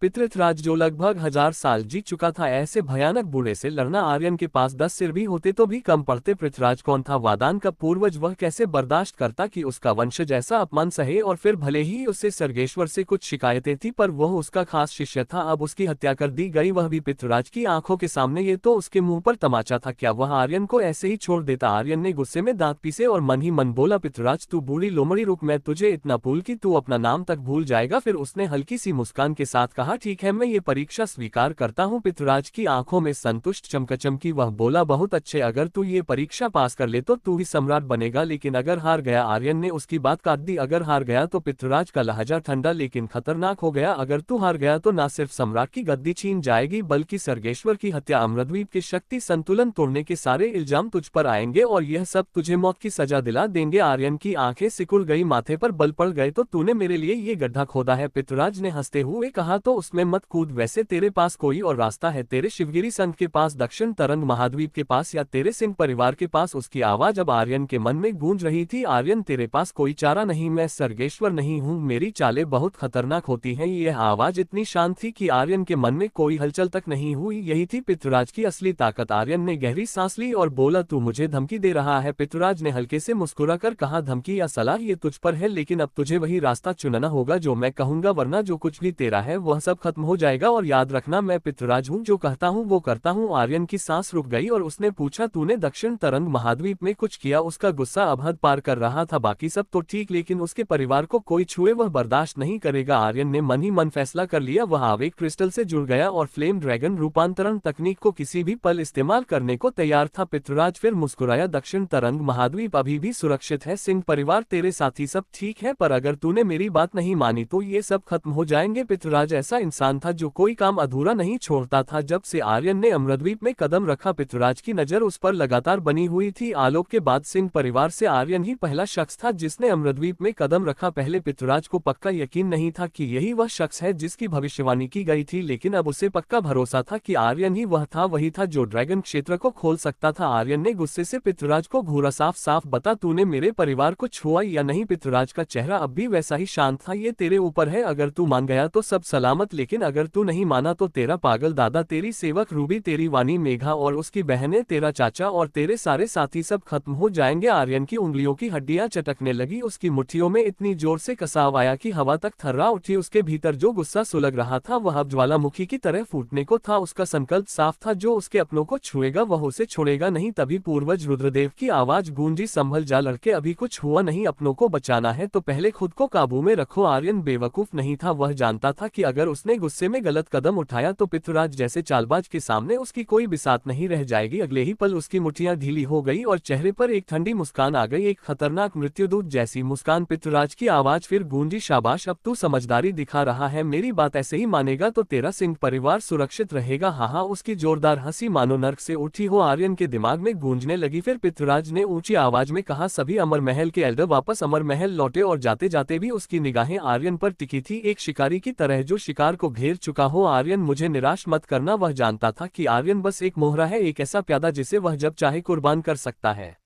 पृथ्वीराज जो लगभग 1000 साल जी चुका था, ऐसे भयानक बूढ़े से लड़ना। आर्यन के पास 10 सिर भी होते तो भी कम पड़ते। पृथ्वीराज कौन था? वादान का पूर्वज। वह कैसे बर्दाश्त करता कि उसका वंशज ऐसा अपमान सहे? और फिर भले ही उससे सर्गेश्वर से कुछ शिकायतें थी, पर वह उसका खास शिष्य था। अब उसकी हत्या कर दी गई, वह भी पृथ्वीराज की आंखों के सामने। ये तो उसके मुंह पर तमाचा था। क्या वह आर्यन को ऐसे ही छोड़ देता? आर्यन ने गुस्से में दांत पीसे और मन ही मन बोला, पृथ्वीराज तू बूढ़ी लोमड़ी, रुक, मैं तुझे इतना भूल कि तू अपना नाम तक भूल जाएगा। फिर उसने हल्की सी मुस्कान के साथ कहा, ठीक है, मैं ये परीक्षा स्वीकार करता हूँ। पृथ्वीराज की आंखों में संतुष्ट चमकी। वह बोला, बहुत अच्छे, अगर तू ये परीक्षा पास कर ले तो तू ही सम्राट बनेगा, लेकिन अगर हार गया? आर्यन ने उसकी बात काट दी। अगर हार गया तो? पृथ्वीराज का लहजा ठंडा लेकिन खतरनाक हो गया। अगर तू हार गया तो न सिर्फ सम्राट की गद्दी छीन जाएगी, बल्कि सर्गेश्वर की हत्या, अमरद्वीप की शक्ति संतुलन तोड़ने के सारे इल्जाम तुझ पर आएंगे और यह सब तुझे मौत की सजा दिला देंगे। आर्यन की आंखें सिकुड़ गई, माथे पर बल पड़ गए। तो तूने मेरे लिए ये गड्ढा खोदा है? पृथ्वीराज ने हंसते हुए कहा, तो उसमें मत कूद। वैसे तेरे पास कोई और रास्ता है? तेरे शिवगिरी संघ के पास, दक्षिण तरंग महाद्वीप के पास, या तेरे सिंह परिवार के पास? उसकी आवाज अब आर्यन के मन में गूंज रही थी। आर्यन, तेरे पास कोई चारा नहीं, मैं सर्गेश्वर नहीं हूँ, मेरी चालें बहुत खतरनाक होती हैं। यह आवाज इतनी शांत थी कि आर्यन के मन में कोई हलचल तक नहीं हुई। यही थी पृथ्वीराज की असली ताकत। आर्यन ने गहरी सांस ली और बोला, तू मुझे धमकी दे रहा है? पृथ्वीराज ने हल्के से मुस्कुराकर कहा, धमकी या सलाह ये तुझ पर है, लेकिन अब तुझे वही रास्ता चुनना होगा जो मैं कहूंगा, वरना जो कुछ भी तेरा है वह सब खत्म हो जाएगा। और याद रखना, मैं पृथ्वीराज हूँ, जो कहता हूँ वो करता हूँ। आर्यन की सांस रुक गई और उसने पूछा, तूने दक्षिण तरंग महाद्वीप में कुछ किया? उसका गुस्सा अब हद पार कर रहा था। बाकी सब तो ठीक, लेकिन उसके परिवार को कोई छुए वह बर्दाश्त नहीं करेगा। आर्यन ने मन ही मन फैसला कर लिया। वह आवेग क्रिस्टल से जुड़ गया और फ्लेम ड्रैगन रूपांतरण तकनीक को किसी भी पल इस्तेमाल करने को तैयार था। पृथ्वीराज फिर मुस्कुराया, दक्षिण तरंग महाद्वीप अभी भी सुरक्षित है, सिंह परिवार तेरे साथी सब ठीक है, पर अगर तूने मेरी बात नहीं मानी तो ये सब खत्म हो जाएंगे। पृथ्वीराज ऐसा इंसान था जो कोई काम अधूरा नहीं छोड़ता था। जब से आर्यन ने अमरद्वीप में कदम रखा, पृथ्वीराज की नजर उस पर लगातार बनी हुई थी। आलोक के बाद सिंह परिवार से आर्यन ही पहला शख्स था जिसने अमरद्वीप में कदम रखा। पहले पृथ्वीराज को पक्का यकीन नहीं था कि यही वह शख्स है जिसकी भविष्यवाणी की गई थी, लेकिन अब उसे पक्का भरोसा था कि आर्यन ही वही था जो ड्रैगन क्षेत्र को खोल सकता था। आर्यन ने गुस्से से पृथ्वीराज को घूरा, साफ साफ बता, तूने मेरे परिवार को छुआ या नहीं? पृथ्वीराज का चेहरा अब भी वैसा ही शांत था। ये तेरे ऊपर है, अगर तू मान गया तो सब सलामत, लेकिन अगर तू नहीं माना तो तेरा पागल दादा, तेरी सेवक रूबी, तेरी वानी मेघा और उसकी बहनें, तेरा चाचा और तेरे सारे साथी सब खत्म हो जाएंगे। आर्यन की उंगलियों की हड्डियां चटकने लगी, उसकी मुट्ठियों में इतनी जोर से कसाव आया कि हवा तक थर्रा उठी। उसके भीतर जो गुस्सा सुलग रहा था वह अब ज्वालामुखी की तरह फूटने को था। उसका संकल्प साफ था, जो उसके अपनों को छुएगा वह उसे छोड़ेगा नहीं। तभी पूर्वज रुद्रदेव की आवाज गूंजी, संभल जा लड़के, अभी कुछ हुआ नहीं, अपनों को बचाना है तो पहले खुद को काबू में रखो। आर्यन बेवकूफ नहीं था, वह जानता था कि अगर उसने गुस्से में गलत कदम उठाया तो पृथ्वीराज जैसे चालबाज के सामने उसकी कोई बिसात नहीं रह जाएगी। अगले ही पल उसकी मुट्ठियां ढीली हो गई और चेहरे पर एक ठंडी मुस्कान आ गई, एक खतरनाक मृत्युदूत जैसी मुस्कान। पृथ्वीराज की आवाज फिर गूंजी, शाबाश, अब तू समझदारी दिखा रहा है, मेरी बात ऐसे ही मानेगा तो तेरा सिंह परिवार सुरक्षित रहेगा। हाँ, उसकी जोरदार हंसी मानो नर्क से उठी हो आर्यन के दिमाग में गूंजने लगी। फिर पृथ्वीराज ने ऊंची आवाज में कहा, सभी अमर महल के एल्डर वापस अमर महल लौटे और जाते जाते भी उसकी निगाहें आर्यन पर टिकी थी, एक शिकारी की तरह जो शिकार को घेर चुका हो। आर्यन, मुझे निराश मत करना। वह जानता था कि आर्यन बस एक मोहरा है, एक ऐसा प्यादा जिसे वह जब चाहे कुर्बान कर सकता है।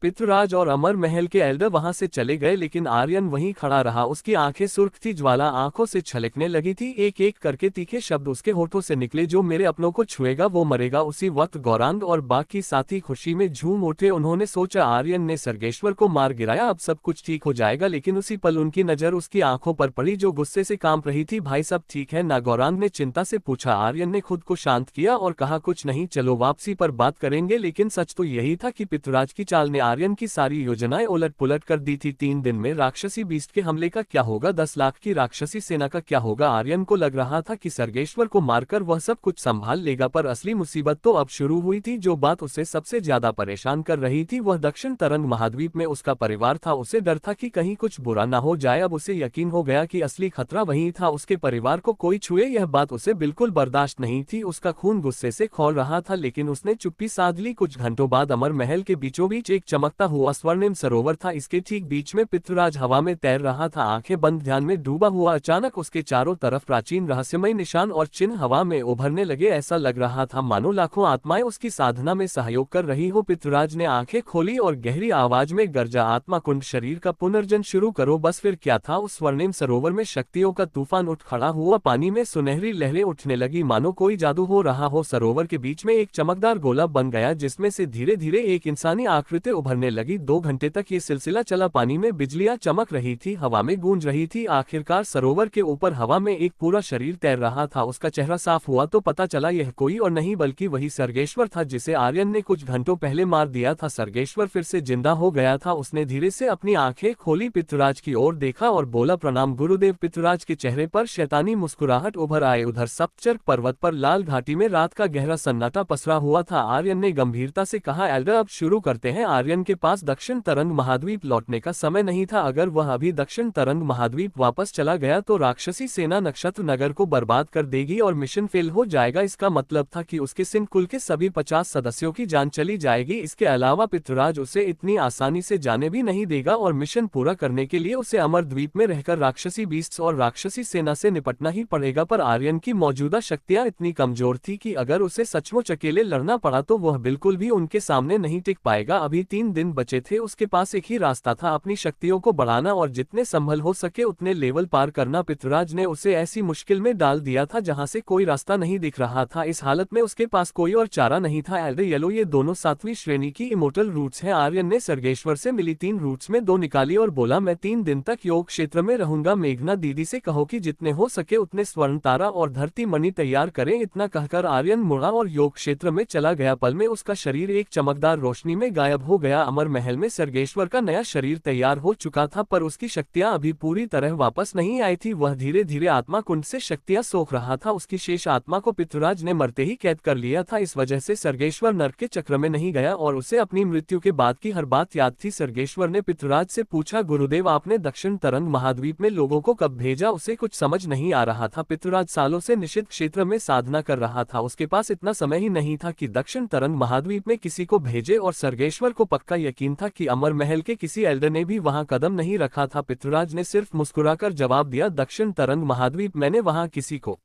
पृथ्वीराज और अमर महल के एल्डर वहां से चले गए, लेकिन आर्यन वहीं खड़ा रहा। उसकी आंखें सुर्ख थी, ज्वाला आंखों से छलकने लगी थी। एक एक करके तीखे शब्द उसके होठों से निकले, जो मेरे अपनों को छुएगा वो मरेगा। उसी वक्त गौरांग और बाकी साथी खुशी में झूम उठे। उन्होंने सोचा आर्यन ने सर्गेश्वर को मार गिराया, अब सब कुछ ठीक हो जाएगा, लेकिन उसी पल उनकी नजर उसकी आंखों पर पड़ी जो गुस्से से कांप रही थी। भाई सब ठीक है ना? गौरांग ने चिंता से पूछा। आर्यन ने खुद को शांत किया और कहा, कुछ नहीं, चलो वापसी पर बात करेंगे। लेकिन सच तो यही था कि पृथ्वीराज की चाल ने आर्यन की सारी योजनाएं उलट पुलट कर दी थी। 3 दिन में राक्षसी बीस्ट के हमले का क्या होगा? 10 लाख की राक्षसी सेना का क्या होगा? आर्यन को लग रहा था कि सर्गेश्वर को मारकर वह सब कुछ संभाल लेगा, पर असली मुसीबत तो अब शुरू हुई थी। जो बात उसे सबसे ज्यादा परेशान कर रही थी वह दक्षिण तरंग महाद्वीप में उसका परिवार था। उसे डर था कि कहीं कुछ बुरा ना हो जाए। अब उसे यकीन हो गया कि असली खतरा वही था, उसके परिवार को कोई छुए। यह बात उसे बिल्कुल बर्दाश्त नहीं थी। उसका खून गुस्से से खौल रहा था, लेकिन उसने चुप्पी साध ली। कुछ घंटों बाद अमर महल के बीचों बीच एक चमकता हुआ स्वर्णिम सरोवर था। इसके ठीक बीच में पृथ्वीराज हवा में तैर रहा था, आंखें बंद ध्यान में डूबा हुआ। अचानक उसके चारों तरफ प्राचीन रहस्यमय निशान और चिन्ह हवा में उभरने लगे। ऐसा लग रहा था मानो लाखों आत्माएं उसकी साधना में सहयोग कर रही हो। पृथ्वीराज ने आंखें खोली और गहरी आवाज में गर्जा, आत्मा कुंड, शरीर का पुनर्जन शुरू करो। बस फिर क्या था, उस स्वर्णिम सरोवर में शक्तियों का तूफान उठ खड़ा हुआ। पानी में सुनहरी लहरें उठने लगी, मानो कोई जादू हो रहा हो। सरोवर के बीच में एक चमकदार गोला बन गया जिसमें से धीरे धीरे एक इंसानी आकृति उभरने लगी। 2 घंटे तक ये सिलसिला चला। पानी में बिजलियां चमक रही थी, हवा में गूंज रही थी। आखिरकार सरोवर के ऊपर हवा में एक पूरा शरीर तैर रहा था। उसका चेहरा साफ हुआ तो पता चला यह कोई और नहीं बल्कि वही सर्गेश्वर था जिसे आर्यन ने कुछ घंटों पहले मार दिया था। सर्गेश्वर फिर से जिंदा हो गया था। उसने धीरे से अपनी आंखें खोली, पृथ्वीराज की ओर देखा और बोला, प्रणाम गुरुदेव। पृथ्वीराज के चेहरे पर शैतानी मुस्कुराहट उभर आए। उधर सप्तचर्क पर्वत पर लाल घाटी में रात का गहरा सन्नाटा पसरा हुआ था। आर्यन ने गंभीरता से कहा, एल्डर अब शुरू करते हैं। आर्यन के पास दक्षिण तरंग महाद्वीप लौटने का समय नहीं था। अगर वह अभी दक्षिण तरंग महाद्वीप वापस चला गया तो राक्षसी सेना नक्षत्र नगर को बर्बाद कर देगी और मिशन फेल हो जाएगा। इसका मतलब था कि उसके सिंह कुल के सभी 50 सदस्यों की जान चली जाएगी। इसके अलावा पृथ्वीराज उसे इतनी आसानी से जाने भी नहीं देगा और मिशन पूरा करने के लिए उसे अमर द्वीप में रहकर राक्षसी बीस्ट्स और राक्षसी सेना से निपटना ही पड़ेगा। पर आर्यन की मौजूदा शक्तियां इतनी कमजोर थी कि अगर उसे सचमुच अकेले लड़ना पड़ा तो वह बिल्कुल भी उनके सामने नहीं टिक पाएगा। अभी 3 दिन बचे थे। उसके पास एक ही रास्ता था, अपनी शक्तियों को बढ़ाना और जितने संभल हो सके उतने लेवल पार करना। पृथ्वीराज ने उसे ऐसी मुश्किल में डाल दिया था जहां से कोई रास्ता नहीं दिख रहा था। इस हालत में उसके पास कोई और चारा नहीं था। एल्डर येलो, ये दोनों 7वीं श्रेणी की इमोर्टल रूट्स हैं। आर्यन ने सर्गेश्वर से मिली 3 रूट्स में 2 निकाली और बोला, मैं 3 दिन तक योग क्षेत्र में रहूंगा। मेघना दीदी से कहो कि जितने हो सके उतने स्वर्ण तारा और धरती मणि तैयार करें। इतना कहकर आर्यन मुड़ा और योग क्षेत्र में चला गया। पल में उसका शरीर एक चमकदार रोशनी में गायब हो गया। अमर महल में सर्गेश्वर का नया शरीर तैयार हो चुका था पर उसकी शक्तियां अभी पूरी तरह वापस नहीं आई थी। वह धीरे धीरे आत्मा कुंड से शक्तियां सोख रहा था। उसकी शेष आत्मा को पृथ्वीराज ने मरते ही कैद कर लिया था। इस वजह से सर्गेश्वर नर्क के चक्र में नहीं गया और उसे अपनी मृत्यु के बाद की हर बात याद थी। सर्गेश्वर ने पृथ्वीराज से पूछा, गुरुदेव आपने दक्षिण तरंग महाद्वीप में लोगों को कब भेजा? उसे कुछ समझ नहीं आ रहा था। पृथ्वीराज सालों से निषिद्ध क्षेत्र में साधना कर रहा था, उसके पास इतना समय ही नहीं था कि दक्षिण तरंग महाद्वीप में किसी को भेजे और सर्गेश्वर को पक्का यकीन था कि अमर महल के किसी एल्डर ने भी वहां कदम नहीं रखा था। पृथ्वीराज ने सिर्फ मुस्कुराकर जवाब दिया, दक्षिण तरंग महाद्वीप मैंने वहां किसी को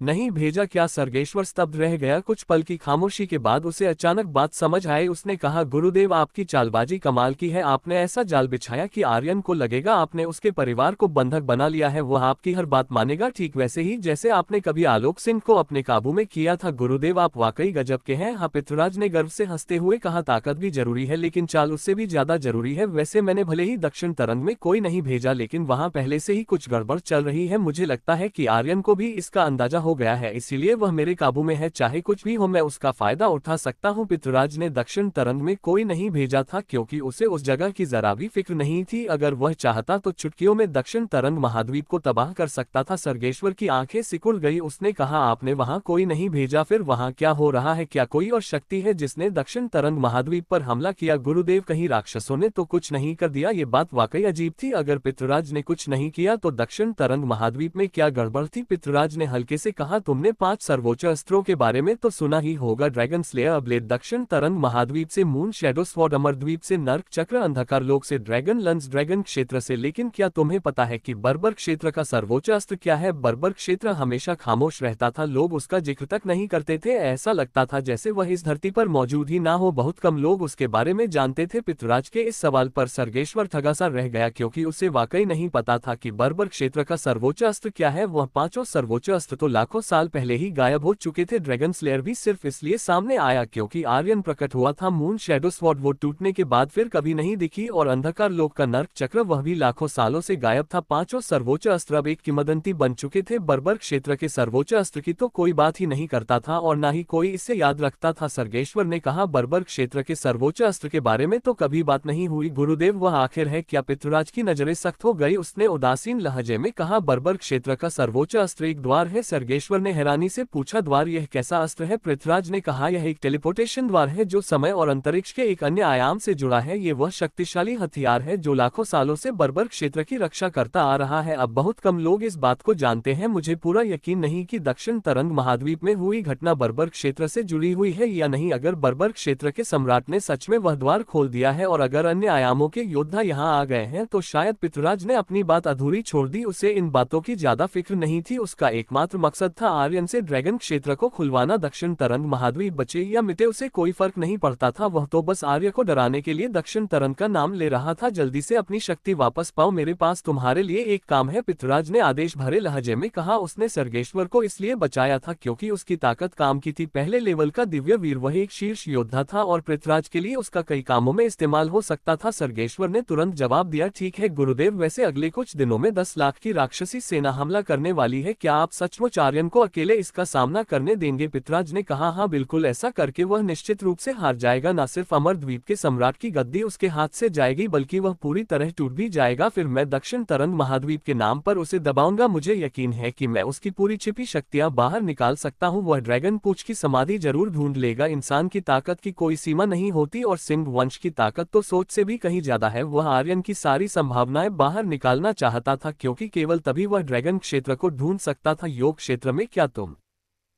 नहीं भेजा। क्या? सर्गेश्वर स्तब्ध रह गया। कुछ पल की खामोशी के बाद उसे अचानक बात समझ आई। उसने कहा, गुरुदेव आपकी चालबाजी कमाल की है। आपने ऐसा जाल बिछाया कि आर्यन को लगेगा आपने उसके परिवार को बंधक बना लिया है। वह आपकी हर बात मानेगा, ठीक वैसे ही जैसे आपने कभी आलोक सिंह को अपने काबू में किया था। गुरुदेव आप वाकई गजब के हैं। हाँ, पृथ्वीराज ने गर्व से हंसते हुए कहा, ताकत भी जरूरी है लेकिन चाल उससे भी ज्यादा जरूरी है। वैसे मैंने भले ही दक्षिण तरंग में कोई नहीं भेजा लेकिन वहां पहले से ही कुछ गड़बड़ चल रही है। मुझे लगता है कि आर्यन को भी इसका अंदाजा हो गया है, इसीलिए वह मेरे काबू में है। चाहे कुछ भी हो मैं उसका फायदा उठा सकता हूँ। पृथ्वीराज ने दक्षिण तरंग में कोई नहीं भेजा था क्योंकि उसे उस जगह की जरा भी फिक्र नहीं थी। अगर वह चाहता तो चुटकियों में दक्षिण तरंग महाद्वीप को तबाह कर सकता था। सर्गेश्वर की आंखें सिकुड़ गई। उसने कहा, आपने वहां कोई नहीं भेजा, फिर वहां क्या हो रहा है? क्या कोई और शक्ति है जिसने दक्षिण तरंग महाद्वीप पर हमला किया? गुरुदेव कहीं राक्षसों ने तो कुछ नहीं कर दिया? ये बात वाकई अजीब थी। अगर पृथ्वीराज ने कुछ नहीं किया तो दक्षिण तरंग महाद्वीप में क्या गड़बड़ थी? पृथ्वीराज ने हल्के से कहा, तुमने 5 सर्वोच्च अस्त्रों के बारे में तो सुना ही होगा, ड्रैगन स्लेयर ब्लेड दक्षिण तरंग महाद्वीप से, मून शैडो स्वॉर्ड अमरद्वीप से, नर्क चक्र अंधकार लोक से, ड्रैगन लंस ड्रैगन क्षेत्र से। लेकिन क्या तुम्हें पता है कि बर्बर क्षेत्र का सर्वोच्च अस्त्र क्या है? बर्बर क्षेत्र हमेशा खामोश रहता था, लोग उसका जिक्र तक नहीं करते थे। ऐसा लगता था जैसे वह इस धरती पर मौजूद ही ना हो। बहुत कम लोग उसके बारे में जानते थे। पृथ्वीराज के इस सवाल पर सर्गेश्वर ठगा सा रह गया क्योंकि उसे वाकई नहीं पता था कि बर्बर क्षेत्र का सर्वोच्च अस्त्र क्या है। वह 5 सर्वोच्च अस्त्र तो लाखों साल पहले ही गायब हो चुके थे। ड्रैगन स्लेयर भी सिर्फ इसलिए सामने आया क्योंकि आर्यन प्रकट हुआ था। मून शैडो स्वॉर्ड वो टूटने के बाद फिर कभी नहीं दिखी और अंधकार लोक का नर्क चक्र वह भी लाखों सालों से गायब था। 5 सर्वोच्च अस्त्र अब एक किंवदंती बन चुके थे। बर्बर क्षेत्र के सर्वोच्च अस्त्र की तो कोई बात ही नहीं करता था और न ही कोई इसे याद रखता था। सर्गेश्वर ने कहा, बर्बर क्षेत्र के सर्वोच्च अस्त्र के बारे में तो कभी बात नहीं हुई। गुरुदेव वह आखिर है क्या? पृथ्वीराज की नजरें सख्त हो गई। उसने उदासीन लहजे में कहा, बर्बर क्षेत्र का सर्वोच्च अस्त्र एक द्वार है। सर्गेश्वर सर्गेश्वर ने हैरानी से पूछा, द्वार यह कैसा अस्त्र है? पृथ्वीराज ने कहा, यह एक टेलीपोर्टेशन द्वार है जो समय और अंतरिक्ष के एक अन्य आयाम से जुड़ा है। ये वह शक्तिशाली हथियार है जो लाखों सालों से बर्बर क्षेत्र की रक्षा करता आ रहा है। अब बहुत कम लोग इस बात को जानते हैं। मुझे पूरा यकीन नहीं कि दक्षिण तरंग महाद्वीप में हुई घटना बर्बर क्षेत्र से जुड़ी हुई है या नहीं। अगर बर्बर क्षेत्र के सम्राट ने सच में वह द्वार खोल दिया है और अगर अन्य आयामों के योद्धा यहाँ आ गए हैं तो शायद पृथ्वीराज ने अपनी बात अधूरी छोड़ दी। उसे इन बातों की ज्यादा फिक्र नहीं थी। उसका एकमात्र मकसद था आर्यन से ड्रैगन क्षेत्र को खुलवाना। दक्षिण तरंग महाद्वीप बचे या मिटे उसे कोई फर्क नहीं पड़ता था। वह तो बस आर्य को डराने के लिए दक्षिण तरंग का नाम ले रहा था। जल्दी से अपनी शक्ति वापस पाओ, मेरे पास तुम्हारे लिए एक काम है, पृथ्वीराज ने आदेश भरे लहजे में कहा। उसने सर्गेश्वर को इसलिए बचाया था क्योंकि उसकी ताकत काम की थी। पहले लेवल का दिव्य वीर, वह एक शीर्ष योद्धा था और पृथ्वीराज के लिए उसका कई कामों में इस्तेमाल हो सकता था। सर्गेश्वर ने तुरंत जवाब दिया, ठीक है गुरुदेव, वैसे अगले कुछ दिनों में 10 लाख की राक्षसी सेना हमला करने वाली है। क्या आप सचमुच आर्यन को अकेले इसका सामना करने देंगे? पृथ्वीराज ने कहा, हाँ बिल्कुल, ऐसा करके वह निश्चित रूप से हार जाएगा। न सिर्फ अमरद्वीप के सम्राट की गद्दी उसके हाथ से जाएगी बल्कि वह पूरी तरह टूट भी जाएगा। फिर मैं दक्षिण तरंग महाद्वीप के नाम पर उसे दबाऊंगा। मुझे यकीन है कि मैं उसकी पूरी छिपी शक्तियां बाहर निकाल सकता हूं। वह ड्रैगन पूंछ की समाधि जरूर ढूंढ लेगा। इंसान की ताकत की कोई सीमा नहीं होती और सिंह वंश की ताकत तो सोच से भी कहीं ज्यादा है। वह आर्यन की सारी संभावनाएं बाहर निकालना चाहता था क्योंकि केवल तभी वह ड्रैगन क्षेत्र को ढूंढ सकता था। योग क्षेत्र में क्या तुम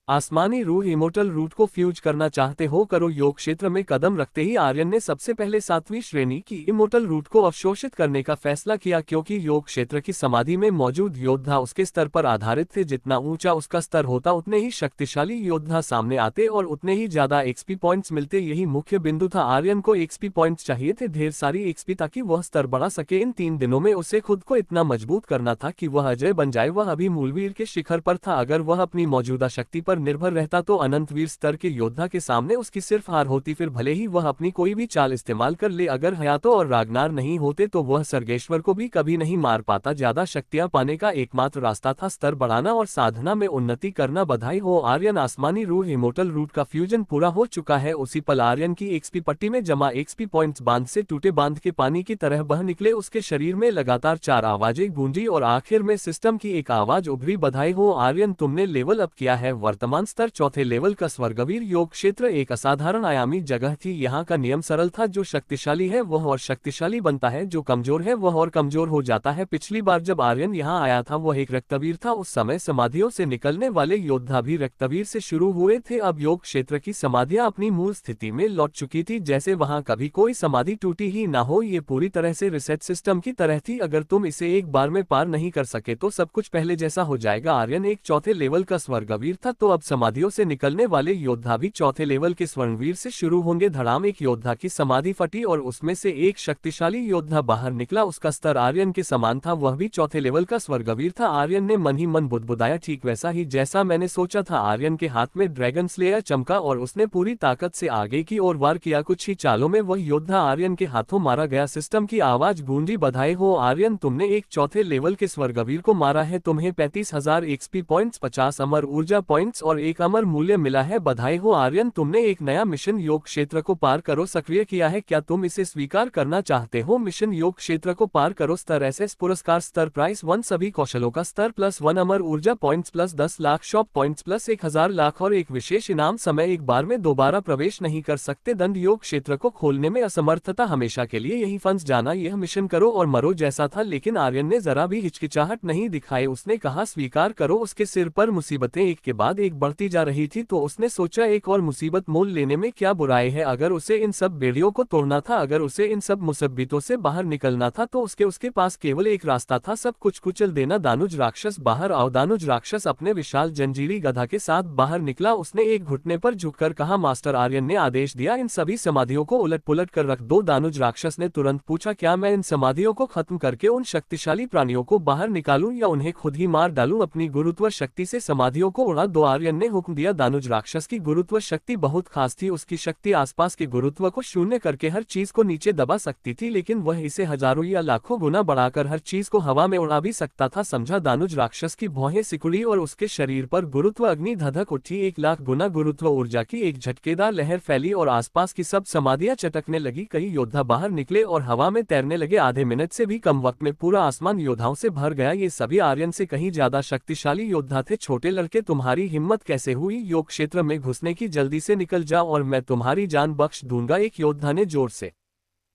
आसमानी रूह इमोर्टल रूट को फ्यूज करना चाहते हो? करो। योग क्षेत्र में कदम रखते ही आर्यन ने सबसे पहले 7वीं श्रेणी की इमोर्टल रूट को अवशोषित करने का फैसला किया क्योंकि योग क्षेत्र की समाधि में मौजूद योद्धा उसके स्तर पर आधारित थे। जितना ऊंचा उसका स्तर होता उतने ही शक्तिशाली योद्धा सामने आते और उतने ही ज्यादा एक्सपी पॉइंट्स मिलते। यही मुख्य बिंदु था। आर्यन को एक्सपी पॉइंट्स चाहिए थे, ढेर सारी एक्सपी, ताकि वह स्तर बढ़ा सके। इन 3 दिनों में उसे खुद को इतना मजबूत करना था कि वह अजय बन जाए। वह अभी मूलवीर के शिखर पर था। अगर वह अपनी मौजूदा शक्ति पर निर्भर रहता तो अनंतवीर स्तर के योद्धा के सामने उसकी सिर्फ हार होती। फिर भले ही वह अपनी कोई भी चाल इस्तेमाल कर ले, अगर हयातो और रागनार नहीं होते तो वह सर्गेश्वर को भी कभी नहीं मार पाता। ज्यादा शक्तियां पाने का एकमात्र रास्ता था स्तर बढ़ाना और साधना में उन्नति करना। बधाई हो आर्यन, आसमानी रूह इमोर्टल रूट का फ्यूजन पूरा हो चुका है। उसी पल आर्यन की एक्सपी पट्टी में जमा एक्सपी पॉइंट्स बांध से टूटे बांध के पानी की तरह बह निकले। उसके शरीर में लगातार 4 आवाजें गूंजी और आखिर में सिस्टम की एक आवाज उभरी, बधाई हो आर्यन, तुमने लेवल अप किया है। वर्तमान स्तर 4थे लेवल का स्वर्गवीर। योग क्षेत्र एक असाधारण आयामी जगह थी। यहाँ का नियम सरल था, जो शक्तिशाली है वह और शक्तिशाली बनता है, जो कमजोर है वह और कमजोर हो जाता है। पिछली बार जब आर्यन यहाँ आया था वह एक रक्तवीर था। उस समय समाधियों से निकलने वाले योद्धा भी रक्तवीर से शुरू हुए थे। अब योग क्षेत्र की समाधियां अपनी मूल स्थिति में लौट चुकी थी, जैसे वहां कभी कोई समाधि टूटी ही ना हो। ये पूरी तरह से रिसेट सिस्टम की तरह थी। अगर तुम इसे एक बार में पार नहीं कर सके तो सब कुछ पहले जैसा हो जाएगा। आर्यन एक 4थे लेवल का स्वर्गवीर था, तो अब समाधियों से निकलने वाले योद्धा भी 4थे लेवल के स्वर्णवीर से शुरू होंगे। धड़ाम, एक योद्धा की समाधि फटी और उसमें से एक शक्तिशाली योद्धा बाहर निकला। उसका स्तर आर्यन के समान था, वह भी 4थे लेवल का स्वर्गवीर था। आर्यन ने मन ही मन बुदबुदाया, ठीक वैसा ही जैसा मैंने सोचा था। आर्यन के हाथ में ड्रैगन स्लेयर चमका और उसने पूरी ताकत से आगे की ओर वार किया। कुछ ही चालों में वह योद्धा आर्यन के हाथों मारा गया। सिस्टम की आवाज गूंजी, बधाई हो आर्यन, तुमने एक 4थे लेवल के स्वर्गवीर को मारा है। तुम्हें 35,000 एक्सपी पॉइंट्स, 50 अमर ऊर्जा पॉइंट्स और 1 अमर मूल्य मिला है। बधाई हो आर्यन, तुमने एक नया मिशन योग क्षेत्र को पार करो सक्रिय किया है। क्या तुम इसे स्वीकार करना चाहते हो? मिशन योग क्षेत्र को पार करो। स्तर एसएस पुरस्कार, स्तर प्राइस 1, सभी कौशलों का स्तर +1, अमर ऊर्जा points +10 lakh, shop points +1000 lakh और एक विशेष इनाम। समय एक बार में दोबारा प्रवेश नहीं कर सकते। दंड, योग क्षेत्र को खोलने में असमर्थता, हमेशा के लिए यही फंस जाना। यह मिशन करो और मरो जैसा था, लेकिन आर्यन ने जरा भी हिचकिचाहट नहीं दिखाई। उसने कहा स्वीकार करो। उसके सिर पर मुसीबतें एक के बाद एक बढ़ती जा रही थी, तो उसने सोचा एक और मुसीबत मोल लेने में क्या बुराई है। अगर उसे इन सब बेड़ियों को तोड़ना था, अगर उसे इन सब मुसीबतों से बाहर निकलना था, तो उसके पास केवल एक रास्ता था, सब कुछ कुचल देना। दानुज राक्षस, बाहर आओ। दानुज राक्षस अपने विशाल जंजीरी गधा के साथ बाहर निकला। उसने एक घुटने पर झुककर कहा, मास्टर। आर्यन ने आदेश दिया, इन सभी समाधियों को उलट पुलट कर रख दो। दानुज राक्षस ने तुरंत पूछा, क्या मैं इन समाधियों को खत्म करके उन शक्तिशाली प्राणियों को बाहर निकालूं या उन्हें खुद ही मार डालूं? अपनी गुरुत्व शक्ति से समाधियों को उड़ा दो। आर्यन ने हुक्म दिया। दानुज राक्षस की गुरुत्व शक्ति बहुत खास थी, उसकी शक्ति आसपास के गुरुत्व को शून्य करके हर चीज को नीचे दबा सकती थी, लेकिन वह इसे हजारों या लाखों गुना बढ़ाकर हर चीज को हवा में उड़ा भी सकता था, समझा। दानुज राक्षस की भौहें सिकुड़ी और उसके शरीर पर गुरुत्व अग्नि धधक उठी। 1,00,000 गुना गुरुत्व ऊर्जा की एक झटकेदार लहर फैली और आसपास की सब समाधियां चटकने लगी। कई योद्धा बाहर निकले और हवा में तैरने लगे। आधे मिनट से भी कम वक्त में पूरा आसमान योद्धाओं से भर गया। ये सभी आर्यन से कहीं ज्यादा शक्तिशाली योद्धा थे। छोटे लड़के, तुम्हारी हिम्मत कैसे हुई योग क्षेत्र में घुसने की? जल्दी से निकल जाओ और मैं तुम्हारी जान बख्श दूंगा, एक योद्धा ने जोर से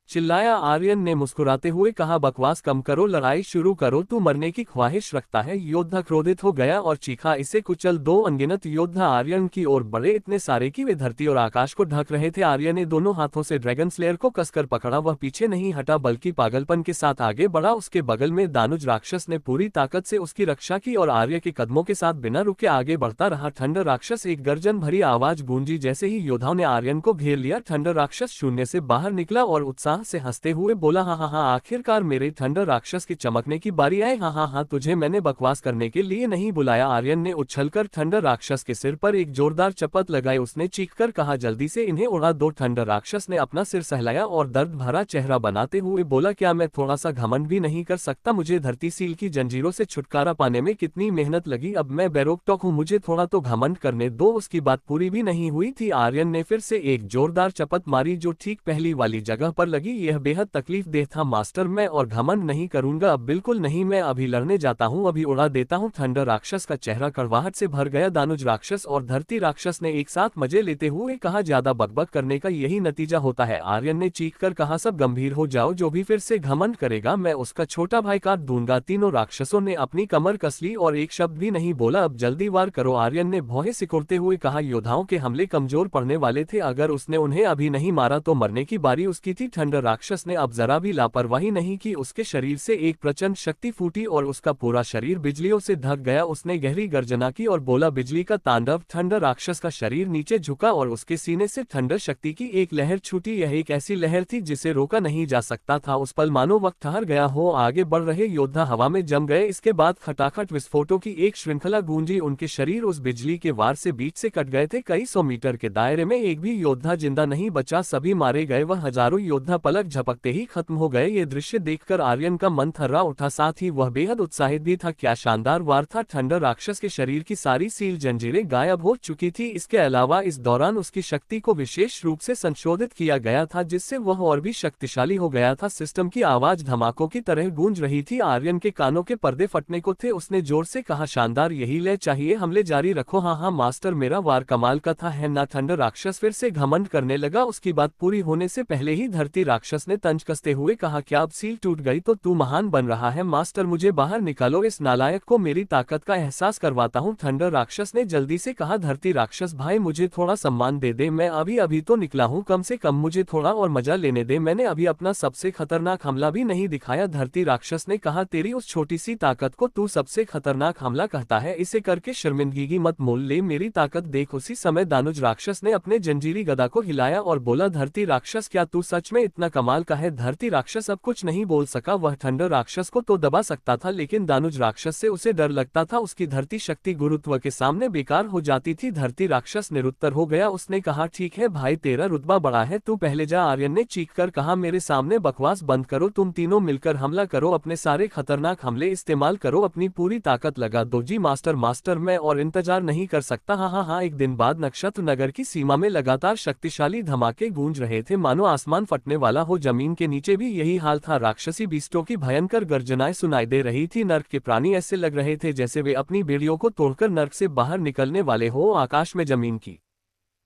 चिल्लाया। आर्यन ने मुस्कुराते हुए कहा, बकवास कम करो, लड़ाई शुरू करो, तू मरने की ख्वाहिश रखता है? योद्धा क्रोधित हो गया और चीखा, इसे कुचल दो। अनगिनत योद्धा आर्यन की ओर बढ़े, इतने सारे कि वे धरती और आकाश को ढक रहे थे। आर्यन ने दोनों हाथों से ड्रैगन स्लेयर को कसकर पकड़ा। वह पीछे नहीं हटा बल्कि पागलपन के साथ आगे बढ़ा। उसके बगल में दानुज राक्षस ने पूरी ताकत से उसकी रक्षा की और आर्य के कदमों के साथ बिना रुके आगे बढ़ता रहा। ठंडर राक्षस, एक गर्जन भरी आवाज गूंजी। जैसे ही योद्धाओं ने आर्यन को घेर लिया, ठंडर राक्षस शून्य से बाहर निकला और उत्साह से हंसते हुए बोला, हाँ हाँ हाँ, आखिरकार मेरे ठंडर राक्षस के चमकने की बारी आई। हाँ हाँ हाँ, तुझे मैंने बकवास करने के लिए नहीं बुलाया। आर्यन ने उछलकर ठंडर राक्षस के सिर पर एक जोरदार चपत लगाई। उसने चीखकर कहा, जल्दी से इन्हें उड़ा दो। ठंडर राक्षस ने अपना सिर सहलाया और दर्द भरा चेहरा बनाते हुए बोला, क्या मैं थोड़ा सा घमंड भी नहीं कर सकता? मुझे धरती सील की जंजीरों से छुटकारा पाने में कितनी मेहनत लगी, अब मैं बेरोकटोक हूँ, मुझे थोड़ा तो घमंड करने दो। उसकी बात पूरी भी नहीं हुई थी। आर्यन ने फिर से एक जोरदार चपत मारी जो ठीक पहली वाली जगह पर लगी। यह बेहद तकलीफ देह था। मास्टर, मैं और घमंड नहीं करूंगा, अब बिल्कुल नहीं, मैं अभी लड़ने जाता हूँ, अभी उड़ा देता हूँ। ठंडर राक्षस का चेहरा कड़वाहट से भर गया। दानुज राक्षस और धरती राक्षस ने एक साथ मजे लेते हुए कहा, ज्यादा बकबक करने का यही नतीजा होता है। आर्यन ने चीखकर कहा, सब गंभीर हो जाओ, जो भी फिर से घमंड करेगा मैं उसका छोटा भाई काट दूंगा। तीनों राक्षसों ने अपनी कमर कस ली और एक शब्द भी नहीं बोला। अब जल्दी वार करो, आर्यन ने भौहें सिकुड़ते हुए कहा। योद्धाओं के हमले कमजोर पड़ने वाले थे, अगर उसने उन्हें अभी नहीं मारा तो मरने की बारी उसकी थी। ठंडर राक्षस ने अब जरा भी लापरवाही नहीं की। उसके शरीर से एक प्रचंड शक्ति फूटी और उसका पूरा शरीर बिजलियों से ढक गया। उसने गहरी गर्जना की और बोला, बिजली का तांडव। ठंडर राक्षस का शरीर नीचे झुका और उसके सीने से ठंडर शक्ति की एक लहर छूटी। यह एक ऐसी लहर थी जिसे रोका नहीं जा सकता था। उस पल मानो वक्त ठहर गया हो। आगे बढ़ रहे योद्धा हवा में जम गए। इसके बाद खटाखट विस्फोटों की एक श्रृंखला गूंजी। उनके शरीर उस बिजली के वार से बीच से कट गए थे। कई सौ मीटर के दायरे में एक भी योद्धा जिंदा नहीं बचा, सभी मारे गए। वह हजारों योद्धा पलक झपकते ही खत्म हो गए। ये दृश्य देखकर आर्यन का मन थर्रा उठा, साथ ही वह बेहद उत्साहित भी था। क्या शानदार वार था। ठंडर राक्षस के शरीर की सारी सील जंजीरें गायब हो चुकी थी। इसके अलावा इस दौरान उसकी शक्ति को विशेष रूप से संशोधित किया गया था, जिससे वह और भी शक्तिशाली हो गया था। सिस्टम की आवाज धमाकों की तरह गूंज रही थी। आर्यन के कानों के पर्दे फटने को थे। उसने जोर से कहा, शानदार, यही ले चाहिए, हमले जारी रखो। हाँ हाँ मास्टर, मेरा वार कमाल का था, है ना? ठंडर राक्षस फिर से घमंड करने लगा। उसकी बात पूरी होने से पहले ही धरती राक्षस ने तंज कसते हुए कहा, क्या अब सील टूट गई तो तू महान बन रहा है? मास्टर, मुझे बाहर निकालो, इस नालायक को मेरी ताकत का एहसास करवाता हूँ। ठंडर राक्षस ने जल्दी से कहा, धरती राक्षस भाई, मुझे थोड़ा सम्मान दे दे, मैं अभी अभी तो निकला हूँ, कम से कम मुझे थोड़ा और मजा लेने दे, मैंने अभी अपना सबसे खतरनाक हमला भी नहीं दिखाया। धरती राक्षस ने कहा, तेरी उस छोटी सी ताकत को तू सबसे खतरनाक हमला कहता है? इसे करके शर्मिंदगी मत मोल ले, मेरी ताकत देख। उसी समय दानुज राक्षस ने अपने जंजीरी गदा को हिलाया और बोला, धरती राक्षस, क्या तू सच में इतना कमाल का है? धरती राक्षस अब कुछ नहीं बोल सका। वह ठंडर राक्षस को तो दबा सकता था, लेकिन दानुज राक्षस से उसे डर लगता था। उसकी धरती शक्ति गुरुत्व के सामने बेकार हो जाती थी। धरती राक्षस निरुत्तर हो गया। उसने कहा, ठीक है भाई, तेरा रुतबा बड़ा है, तू पहले जा। आर्यन ने चीखकर कहा, मेरे सामने बकवास बंद करो, तुम तीनों मिलकर हमला करो, अपने सारे खतरनाक हमले इस्तेमाल करो, अपनी पूरी ताकत लगा दो। जी मास्टर, मास्टर, मैं और इंतजार नहीं कर सकता। हाँ हाँ हाँ। एक दिन बाद नक्षत्र नगर की सीमा में लगातार शक्तिशाली धमाके गूंज रहे थे, मानो आसमान फटने वाला हो। जमीन के नीचे भी यही हाल था। राक्षसी बीस्टों की भयंकर गर्जनाएं सुनाई दे रही थी। नर्क के प्राणी ऐसे लग रहे थे जैसे वे अपनी बेड़ियों को तोड़कर नर्क से बाहर निकलने वाले हो। आकाश में जमीन की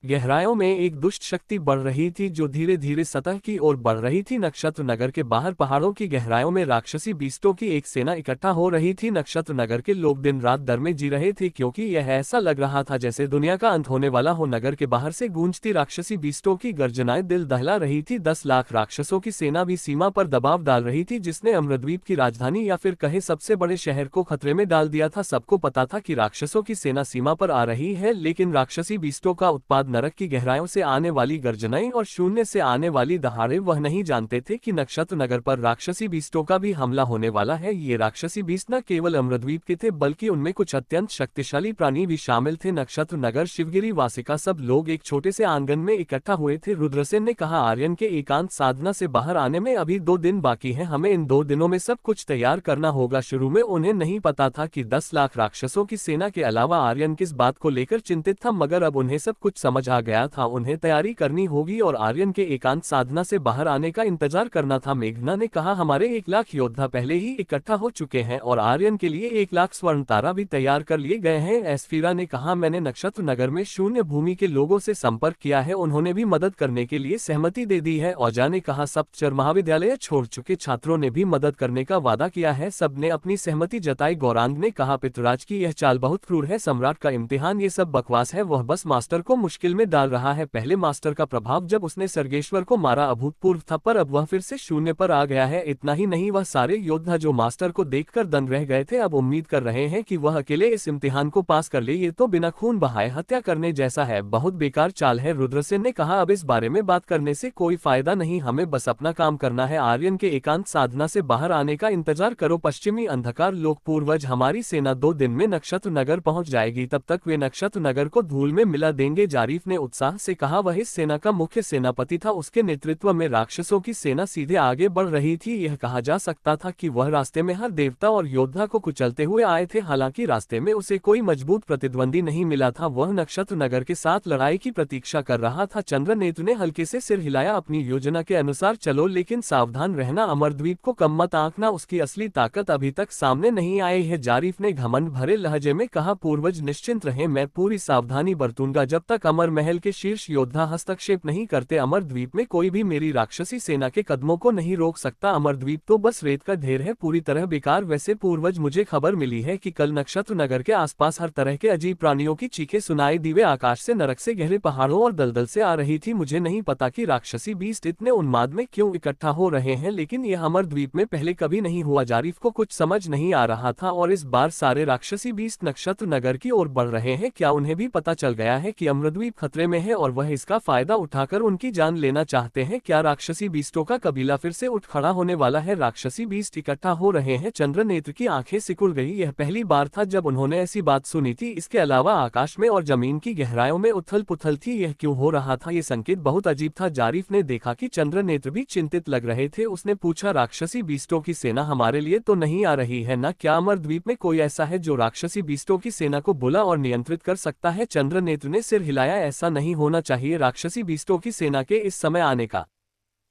गहराइयों में एक दुष्ट शक्ति बढ़ रही थी जो धीरे धीरे सतह की ओर बढ़ रही थी। नक्षत्र नगर के बाहर पहाड़ों की गहराइयों में राक्षसी बीस्टों की एक सेना इकट्ठा हो रही थी। नक्षत्र नगर के लोग दिन रात डर में जी रहे थे, क्योंकि यह ऐसा लग रहा था जैसे दुनिया का अंत होने वाला हो। नगर के बाहर से गूंजती राक्षसी बीस्टों की गर्जनाएं दिल दहला रही थी। 10 लाख राक्षसों की सेना भी सीमा पर दबाव डाल रही थी, जिसने अम्रद्वीप की राजधानी या फिर कहे सबसे बड़े शहर को खतरे में डाल दिया था। सबको पता था कि राक्षसों की सेना सीमा पर आ रही है, लेकिन राक्षसी बीस्टों का उत्पाद नरक की गहराइयों से आने वाली गर्जनाएं और शून्य से आने वाली दहाड़े वह नहीं जानते थे कि नक्षत्र नगर पर राक्षसी बीस्टों का भी हमला होने वाला है। ये राक्षसी बीस्ट न केवल अमरद्वीप के थे बल्कि उनमें कुछ अत्यंत शक्तिशाली प्राणी भी शामिल थे। नक्षत्र नगर शिवगिरी वासिका सब लोग एक छोटे से आंगन में इकट्ठा हुए थे। रुद्रसेन ने कहा, आर्यन के एकांत साधना से बाहर आने में अभी 2 दिन बाकी हैं, हमें इन 2 दिनों में सब कुछ तैयार करना होगा। शुरू में उन्हें नहीं पता था कि 10 लाख राक्षसों की सेना के अलावा आर्यन किस बात को लेकर चिंतित था, मगर अब उन्हें सब कुछ समझ आ गया था। उन्हें तैयारी करनी होगी और आर्यन के एकांत साधना से बाहर आने का इंतजार करना था। मेघना ने कहा, हमारे 1 लाख योद्धा पहले ही इकट्ठा हो चुके हैं और आर्यन के लिए 1 लाख स्वर्ण तारा भी तैयार कर लिए गए हैं। एस्फीरा ने कहा, मैंने नक्षत्र नगर में शून्य भूमि के लोगों से संपर्क किया है, उन्होंने भी मदद करने के लिए सहमति दे दी है। औजा ने कहा, सप्तचर महाविद्यालय छोड़ चुके छात्रों ने भी मदद करने का वादा किया है, सबने अपनी सहमति जताई। गौरांग ने कहा, पितृराज की यह चाल बहुत क्रूर है, सम्राट का इम्तिहान ये सब बकवास है, वह बस मास्टर को मुश्किल में डाल रहा है। पहले मास्टर का प्रभाव जब उसने सर्गेश्वर को मारा अभूतपूर्व था, पर अब वह फिर से शून्य पर आ गया है। इतना ही नहीं, वह सारे योद्धा जो मास्टर को देखकर दंग रह गए थे अब उम्मीद कर रहे हैं कि वह अकेले इस इम्तिहान को पास कर ले। ये तो बिना खून बहाए हत्या करने जैसा है, बहुत बेकार चाल है। रुद्रसेन ने कहा, अब इस बारे में बात करने से कोई फायदा नहीं, हमें बस अपना काम करना है। आर्यन के एकांत साधना से बाहर आने का इंतजार करो। पश्चिमी अंधकार लोक पूर्वज, हमारी सेना 2 दिन में नक्षत्र नगर पहुंच जाएगी, तब तक वे नक्षत्र नगर को धूल में मिला देंगे। जारीफ ने उत्साह से कहा, वह इस सेना का मुख्य सेनापति था, उसके नेतृत्व में राक्षसों की सेना सीधे आगे बढ़ रही थी। यह कहा जा सकता था कि वह रास्ते में हर देवता और योद्धा को कुचलते हुए आए थे। हालांकि रास्ते में उसे कोई मजबूत प्रतिद्वंदी नहीं मिला था, वह नक्षत्र नगर के साथ लड़ाई की प्रतीक्षा कर रहा था। चंद्रनेत्र ने हल्के से सिर हिलाया, अपनी योजना के अनुसार चलो, लेकिन सावधान रहना, अमरद्वीप को कम मत आंकना, उसकी असली ताकत अभी तक सामने नहीं आई है। जारीफ ने घमंड भरे लहजे में कहा, पूर्वज निश्चिंत रहे, मैं पूरी सावधानी बरतूंगा। जब तक अमर महल के शीर्ष योद्धा हस्तक्षेप नहीं करते, अमरद्वीप में कोई भी मेरी राक्षसी सेना के कदमों को नहीं रोक सकता। अमरद्वीप तो बस रेत का ढेर है, पूरी तरह बेकार। वैसे पूर्वज, मुझे खबर मिली है कि कल नक्षत्र नगर के आसपास हर तरह के अजीब प्राणियों की चीखें सुनाई दी, वे आकाश से, नरक से, गहरे पहाड़ों और दलदल से आ रही थी। मुझे नहीं पता कि राक्षसी बीस्ट इतने उन्माद में क्यों इकट्ठा हो रहे हैं, लेकिन यह अमरद्वीप में पहले कभी नहीं हुआ। जारीफ को कुछ समझ नहीं आ रहा था, और इस बार सारे राक्षसी बीस्ट नक्षत्र नगर की ओर बढ़ रहे हैं। क्या उन्हें भी पता चल गया है कि अमरद्वीप खतरे में है और वह इसका फायदा उठाकर उनकी जान लेना चाहते हैं? क्या राक्षसी बीस्टों का कबीला फिर से उठ खड़ा होने वाला है? राक्षसी बीस्ट इकट्ठा हो रहे हैं। चंद्रनेत्र की आंखें सिकुड़ गई, यह पहली बार था जब उन्होंने ऐसी बात सुनी थी। इसके अलावा आकाश में और जमीन की गहराइयों में उथल पुथल थी। यह क्यों हो रहा था? ये संकेत बहुत अजीब था। जारीफ ने देखा कि चंद्रनेत्र भी चिंतित लग रहे थे। उसने पूछा, राक्षसी बीस्टों की सेना हमारे लिए तो नहीं आ रही है ना? क्या अमरद्वीप में कोई ऐसा है जो राक्षसी बीस्टों की सेना को बुला और नियंत्रित कर सकता है? चंद्रनेत्र ने सिर हिलाया, ऐसा नहीं होना चाहिए। राक्षसी बीस्टों की सेना के इस समय आने का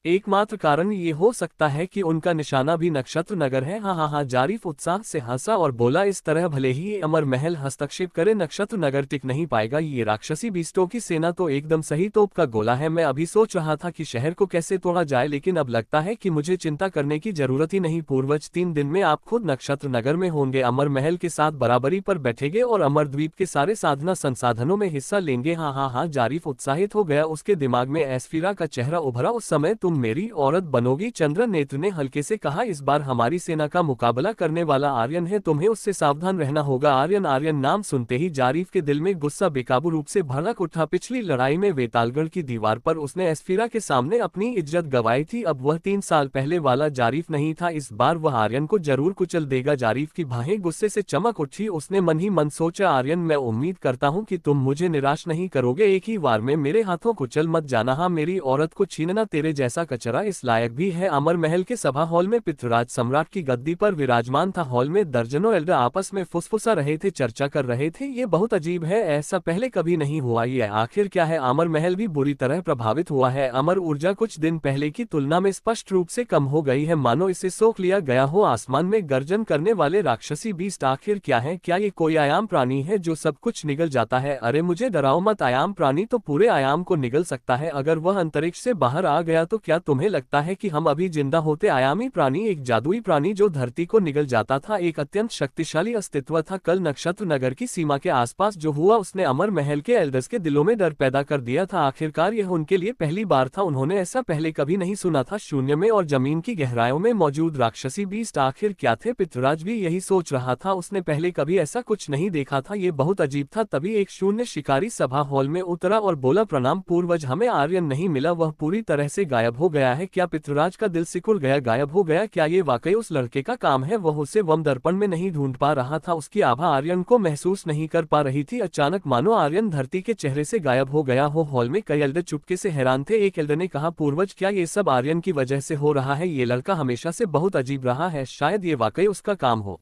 एकमात्र कारण ये हो सकता है कि उनका निशाना भी नक्षत्र नगर है। हाँ हाँ हाँ, जारीफ उत्साह से हंसा और बोला, इस तरह भले ही अमर महल हस्तक्षेप करे, नक्षत्र नगर टिक नहीं पाएगा। ये राक्षसी बीस्टों की सेना तो एकदम सही तोप का गोला है। मैं अभी सोच रहा था कि शहर को कैसे तोड़ा जाए, लेकिन अब लगता है कि मुझे चिंता करने की जरूरत ही नहीं। पूर्वज, 3 दिन में आप खुद नक्षत्र नगर में होंगे, अमर महल के साथ बराबरी पर बैठेंगे और अमरद्वीप के सारे साधना संसाधनों में हिस्सा लेंगे। हाँ हाँ हाँ, जारीफ उत्साहित हो गया। उसके दिमाग में एस्फीरा का चेहरा उभरा। उस समय तुम मेरी औरत बनोगी? चंद्रनेत्र ने हल्के से कहा, इस बार हमारी सेना का मुकाबला करने वाला आर्यन है, तुम्हें उससे सावधान रहना होगा। आर्यन आर्यन नाम सुनते ही जारीफ के दिल में गुस्सा बेकाबू रूप से भड़क उठा। पिछली लड़ाई में वेतालगढ़ की दीवार पर उसने एस्फीरा के सामने अपनी इज्जत गंवाई थी। अब वह 3 साल पहले वाला जारीफ नहीं था। इस बार वह आर्यन को जरूर कुचल देगा। जारीफ की बाहें गुस्से से चमक उठी। उसने मन ही मन सोचा, आर्यन, मैं उम्मीद करता हूँ कि तुम मुझे निराश नहीं करोगे, एक ही वार में मेरे हाथों कुचल मत जाना। हाँ, मेरी औरत को छीनना तेरे जैसा कचरा इस लायक भी है। अमर महल के सभा हॉल में पितृराज सम्राट की गद्दी पर विराजमान था। हॉल में दर्जनों एल्डर आपस में फुसफुसा रहे थे, चर्चा कर रहे थे। ये बहुत अजीब है, ऐसा पहले कभी नहीं हुआ। ये आखिर क्या है? अमर महल भी बुरी तरह प्रभावित हुआ है। अमर ऊर्जा कुछ दिन पहले की तुलना में स्पष्ट रूप से कम हो गई है, मानो इसे सोख लिया गया हो। आसमान में गर्जन करने वाले राक्षसी बीस्ट आखिर क्या है? क्या ये कोई आयाम प्राणी है जो सब कुछ निगल जाता है? अरे मुझे डराओ मत, आयाम प्राणी तो पूरे आयाम को निगल सकता है। अगर वह अंतरिक्ष से बाहर आ गया तो क्या क्या तुम्हें लगता है कि हम अभी जिंदा होते? आयामी प्राणी, एक जादुई प्राणी जो धरती को निगल जाता था, एक अत्यंत शक्तिशाली अस्तित्व था। कल नक्षत्र नगर की सीमा के आसपास जो हुआ उसने अमर महल के एल्डर्स के दिलों में डर पैदा कर दिया था। आखिरकार यह उनके लिए पहली बार था, उन्होंने ऐसा पहले कभी नहीं सुना था। शून्य में और जमीन की गहराइयों में मौजूद राक्षसी बीस्ट आखिर क्या थे? पितृराज भी यही सोच रहा था, उसने पहले कभी ऐसा कुछ नहीं देखा था, ये बहुत अजीब था। तभी एक शून्य शिकारी सभा हॉल में उतरा और बोला, प्रणाम पूर्वज, हमें आर्यन नहीं मिला, वह पूरी तरह से गायब हो गया है। क्या? पितृराज का दिल सिकुड़ गया। गायब हो गया? क्या ये वाकई उस लड़के का काम है? वह उसे वम दर्पण में नहीं ढूंढ पा रहा था, उसकी आभा आर्यन को महसूस नहीं कर पा रही थी। अचानक मानो आर्यन धरती के चेहरे से गायब हो गया हो। हॉल में कई एल्डर चुपके से हैरान थे। एक एल्डर ने कहा, पूर्वज, क्या ये सब आर्यन की वजह से हो रहा है? ये लड़का हमेशा से बहुत अजीब रहा है, शायद ये वाकई उसका काम हो।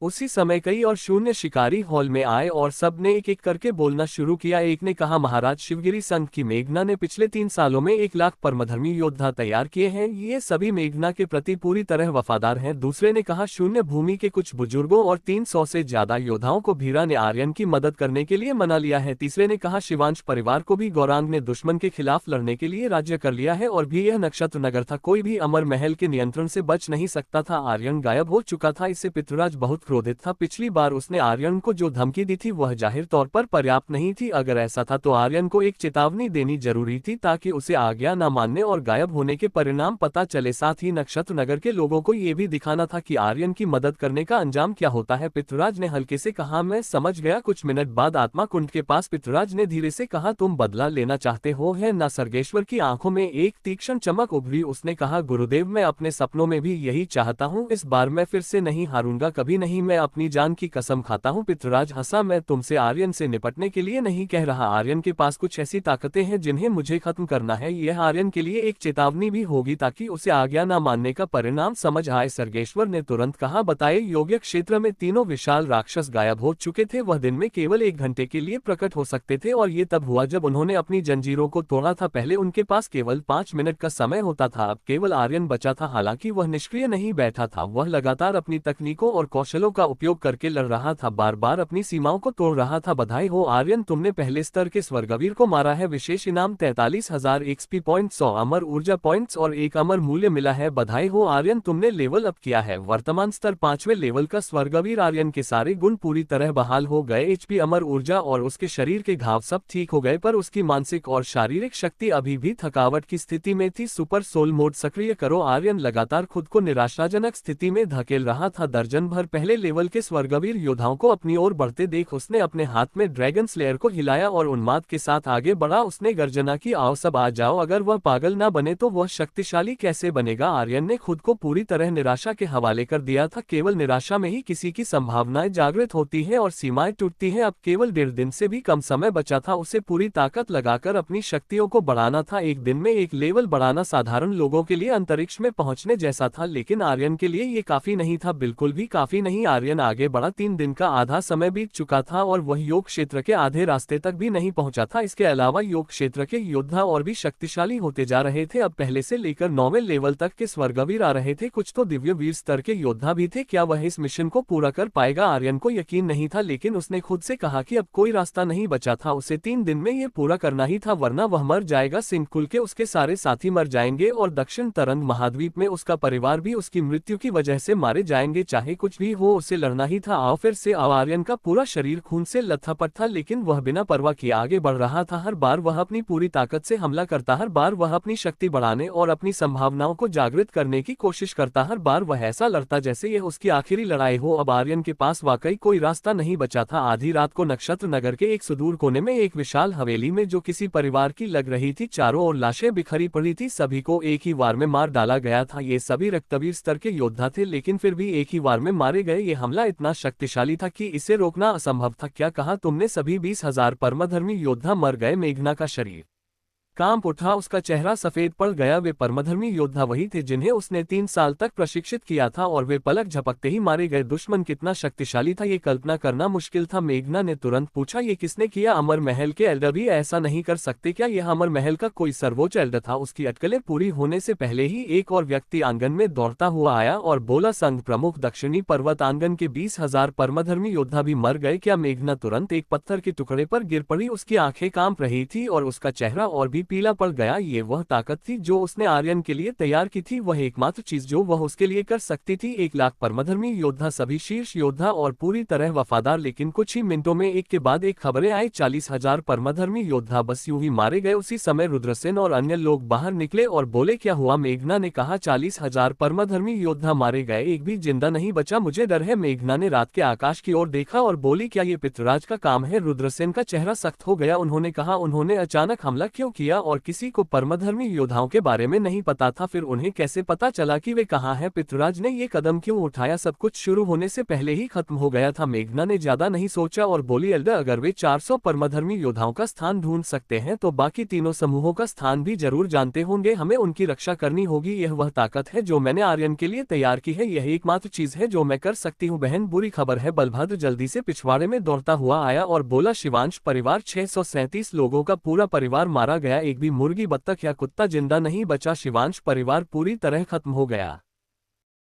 उसी समय कई और शून्य शिकारी हॉल में आए और सब ने एक एक करके बोलना शुरू किया। एक ने कहा, महाराज शिवगिरी संघ की मेघना ने पिछले 3 सालों में 1 लाख परमधर्मी योद्धा तैयार किए हैं, ये सभी मेघना के प्रति पूरी तरह वफादार हैं। दूसरे ने कहा, शून्य भूमि के कुछ बुजुर्गों और 300 से ज्यादा योद्धाओं को भीरा ने आर्यन की मदद करने के लिए मना लिया है। तीसरे ने कहा, शिवांश परिवार को भी गौरांग ने दुश्मन के खिलाफ लड़ने के लिए राज्य कर लिया है, और भी यह नक्षत्र नगर था, कोई भी अमर महल के नियंत्रण से बच नहीं सकता था। आर्यन गायब हो चुका था, इससे पितृराज बहुत क्रोधित था। पिछली बार उसने आर्यन को जो धमकी दी थी वह जाहिर तौर पर पर्याप्त नहीं थी। अगर ऐसा था तो आर्यन को एक चेतावनी देनी जरूरी थी ताकि उसे आज्ञा न मानने और गायब होने के परिणाम पता चले। साथ ही नक्षत्र नगर के लोगों को ये भी दिखाना था कि आर्यन की मदद करने का अंजाम क्या होता है। पितृराज ने हल्के से कहा, मैं समझ गया। कुछ मिनट बाद आत्मा कुंड के पास पितृराज ने धीरे से कहा, तुम बदला लेना चाहते हो है ना? सर्गेश्वर की आंखों में एक तीक्ष्ण चमक उभरी। उसने कहा, गुरुदेव, मैं अपने सपनों में भी यही चाहता हूँ, इस बार मैं फिर से नहीं हारूंगा, कभी नहीं, मैं अपनी जान की कसम खाता हूं। पितृराज हंसा, मैं तुमसे आर्यन से निपटने के लिए नहीं कह रहा, आर्यन के पास कुछ ऐसी ताकतें हैं जिन्हें मुझे खत्म करना है। यह आर्यन के लिए एक चेतावनी भी होगी ताकि उसे आज्ञा न मानने का परिणाम समझ आए। सर्गेश्वर ने तुरंत कहा, बताए। योग्य क्षेत्र में तीनों विशाल राक्षस गायब हो चुके थे, वह दिन में केवल 1 घंटे के लिए प्रकट हो सकते थे, और ये तब हुआ जब उन्होंने अपनी जंजीरों को तोड़ा था। पहले उनके पास केवल 5 मिनट का समय होता था, अब केवल आर्यन बचा था। हालांकि वह निष्क्रिय नहीं बैठा था, वह लगातार अपनी तकनीकों और कौशलों का उपयोग करके लड़ रहा था, बार बार अपनी सीमाओं को तोड़ रहा था। बधाई हो आर्यन, तुमने पहले स्तर के स्वर्गवीर को मारा है। विशेष इनाम 43,000 एक्सपी पॉइंट, 100 अमर ऊर्जा पॉइंट्स और 1 अमर मूल्य मिला है। बधाई हो आर्यन, तुमने लेवल अप किया है। वर्तमान स्तर 5वें लेवल का स्वर्गवीर। आर्यन के सारे गुण पूरी तरह बहाल हो गए, एचपी, अमर ऊर्जा और उसके शरीर के घाव सब ठीक हो गए, पर उसकी मानसिक और शारीरिक शक्ति अभी भी थकावट की स्थिति में थी। सुपर सोल मोड सक्रिय करो। आर्यन लगातार खुद को निराशाजनक स्थिति में धकेल रहा था। दर्जन भर पहले लेवल के स्वर्गवीर योद्धाओं को अपनी ओर बढ़ते देख उसने अपने हाथ में ड्रैगन स्लेयर को हिलाया और उन्माद के साथ आगे बढ़ा। उसने गर्जना की, आओ सब आ जाओ, अगर वह पागल ना बने तो वह शक्तिशाली कैसे बनेगा? आर्यन ने खुद को पूरी तरह निराशा के हवाले कर दिया था। केवल निराशा में ही किसी की संभावनाएं जागृत होती हैं और सीमाएं टूटती हैं। अब केवल 1.5 दिन से भी कम समय बचा था, उसे पूरी ताकत लगाकर अपनी शक्तियों को बढ़ाना था। एक दिन में 1 लेवल बढ़ाना साधारण लोगों के लिए अंतरिक्ष में पहुंचने जैसा था, लेकिन आर्यन के लिए ये काफी नहीं था, बिल्कुल भी काफी नहीं। आर्यन आगे बढ़ा, 3 दिन का आधा समय बीत चुका था और वह योग क्षेत्र के आधे रास्ते तक भी नहीं पहुंचा था। इसके अलावा योग क्षेत्र के योद्धा और भी शक्तिशाली होते जा रहे थे। अब पहले से लेकर 9वें लेवल तक के स्वर्गवीर आ रहे थे, कुछ तो दिव्य वीर स्तर के योद्धा भी थे। क्या वह इस मिशन को पूरा कर पाएगा? आर्यन को यकीन नहीं था, लेकिन उसने खुद से कहा कि अब कोई रास्ता नहीं बचा था, उसे 3 दिन में ये पूरा करना ही था, वरना वह मर जाएगा। सिंह कुल के उसके सारे साथी मर जाएंगे और दक्षिण तरंग महाद्वीप में उसका परिवार भी उसकी मृत्यु की वजह से मारे जाएंगे। चाहे कुछ भी हो, उसे लड़ना ही था। आओ फिर से आओ। आर्यन का पूरा शरीर खून से लथपथ था, लेकिन वह बिना परवाह किए आगे बढ़ रहा था। हर बार वह अपनी पूरी ताकत से हमला करता, हर बार वह अपनी शक्ति बढ़ाने और अपनी संभावनाओं को जागृत करने की कोशिश करता, हर बार वह ऐसा लड़ता जैसे यह उसकी आखिरी लड़ाई हो। अब आर्यन के पास वाकई कोई रास्ता नहीं बचा था। आधी रात को नक्षत्र नगर के एक सुदूर कोने में एक विशाल हवेली में जो किसी परिवार की लग रही थी, चारों ओर लाशें बिखरी पड़ी थी, सभी को एक ही वार में मार डाला गया था। ये सभी रक्तवीर स्तर के योद्धा थे, लेकिन फिर भी एक ही वार में मारे गए। ये हमला इतना शक्तिशाली था कि इसे रोकना असंभव था। क्या कहा तुमने? सभी 20,000 परमधर्मी योद्धा मर गए। मेघना का शरीर कांप उठा, उसका चेहरा सफेद पड़ गया। वे परमधर्मी योद्धा वही थे जिन्हें उसने 3 साल तक प्रशिक्षित किया था, और वे पलक झपकते ही मारे गए। दुश्मन कितना शक्तिशाली था ये कल्पना करना मुश्किल था। मेघना ने तुरंत पूछा, ये किसने किया? अमर महल के एल्डर भी ऐसा नहीं कर सकते क्या? यह अमर महल का कोई सर्वोच्च एल्डर था। उसकी अटकलें पूरी होने से पहले ही एक और व्यक्ति आंगन में दौड़ता हुआ आया और बोला, संघ प्रमुख, दक्षिणी पर्वत आंगन के 20,000 परमधर्मी योद्धा भी मर गए क्या? मेघना तुरंत एक पत्थर के टुकड़े पर गिर पड़ी, उसकी आंखें कांप रही थी और उसका चेहरा और भी पीला पड़ गया। ये वह ताकत थी जो उसने आर्यन के लिए तैयार की थी, वह एकमात्र चीज जो वह उसके लिए कर सकती थी। 1 लाख परमधर्मी योद्धा, सभी शीर्ष योद्धा और पूरी तरह वफादार, लेकिन कुछ ही मिनटों में एक के बाद एक खबरें आई। 40,000 परमधर्मी योद्धा बस यूं ही मारे गए। उसी समय रुद्रसेन और अन्य लोग बाहर निकले और बोले, क्या हुआ? मेघना ने कहा, 40,000 परमधर्मी योद्धा मारे गए, एक भी जिंदा नहीं बचा, मुझे डर है। मेघना ने रात के आकाश की ओर देखा और बोली, क्या ये पितृराज का काम है? रुद्रसेन का चेहरा सख्त हो गया। उन्होंने कहा, उन्होंने अचानक हमला क्यों किया और किसी को परमधर्मी योद्धाओं के बारे में नहीं पता था, फिर उन्हें कैसे पता चला कि वे कहाँ हैं? पितृराज ने ये कदम क्यों उठाया? सब कुछ शुरू होने से पहले ही खत्म हो गया था। मेघना ने ज्यादा नहीं सोचा और बोली, एल्डर, अगर वे 400 परमधर्मी योद्धाओं का स्थान ढूंढ सकते हैं तो बाकी तीनों समूहों का स्थान भी जरूर जानते होंगे। हमें उनकी रक्षा करनी होगी। यह वह ताकत है जो मैंने आर्यन के लिए तैयार की है, यह एकमात्र चीज है जो मैं कर सकती हूँ। बहन, बुरी खबर है। बलभद्र जल्दी से पिछवाड़े में दौड़ता हुआ आया और बोला, शिवांश परिवार, 637 लोगों का पूरा परिवार मारा गया, एक भी मुर्गी, बत्तख या कुत्ता जिंदा नहीं बचा। शिवांश परिवार पूरी तरह खत्म हो गया।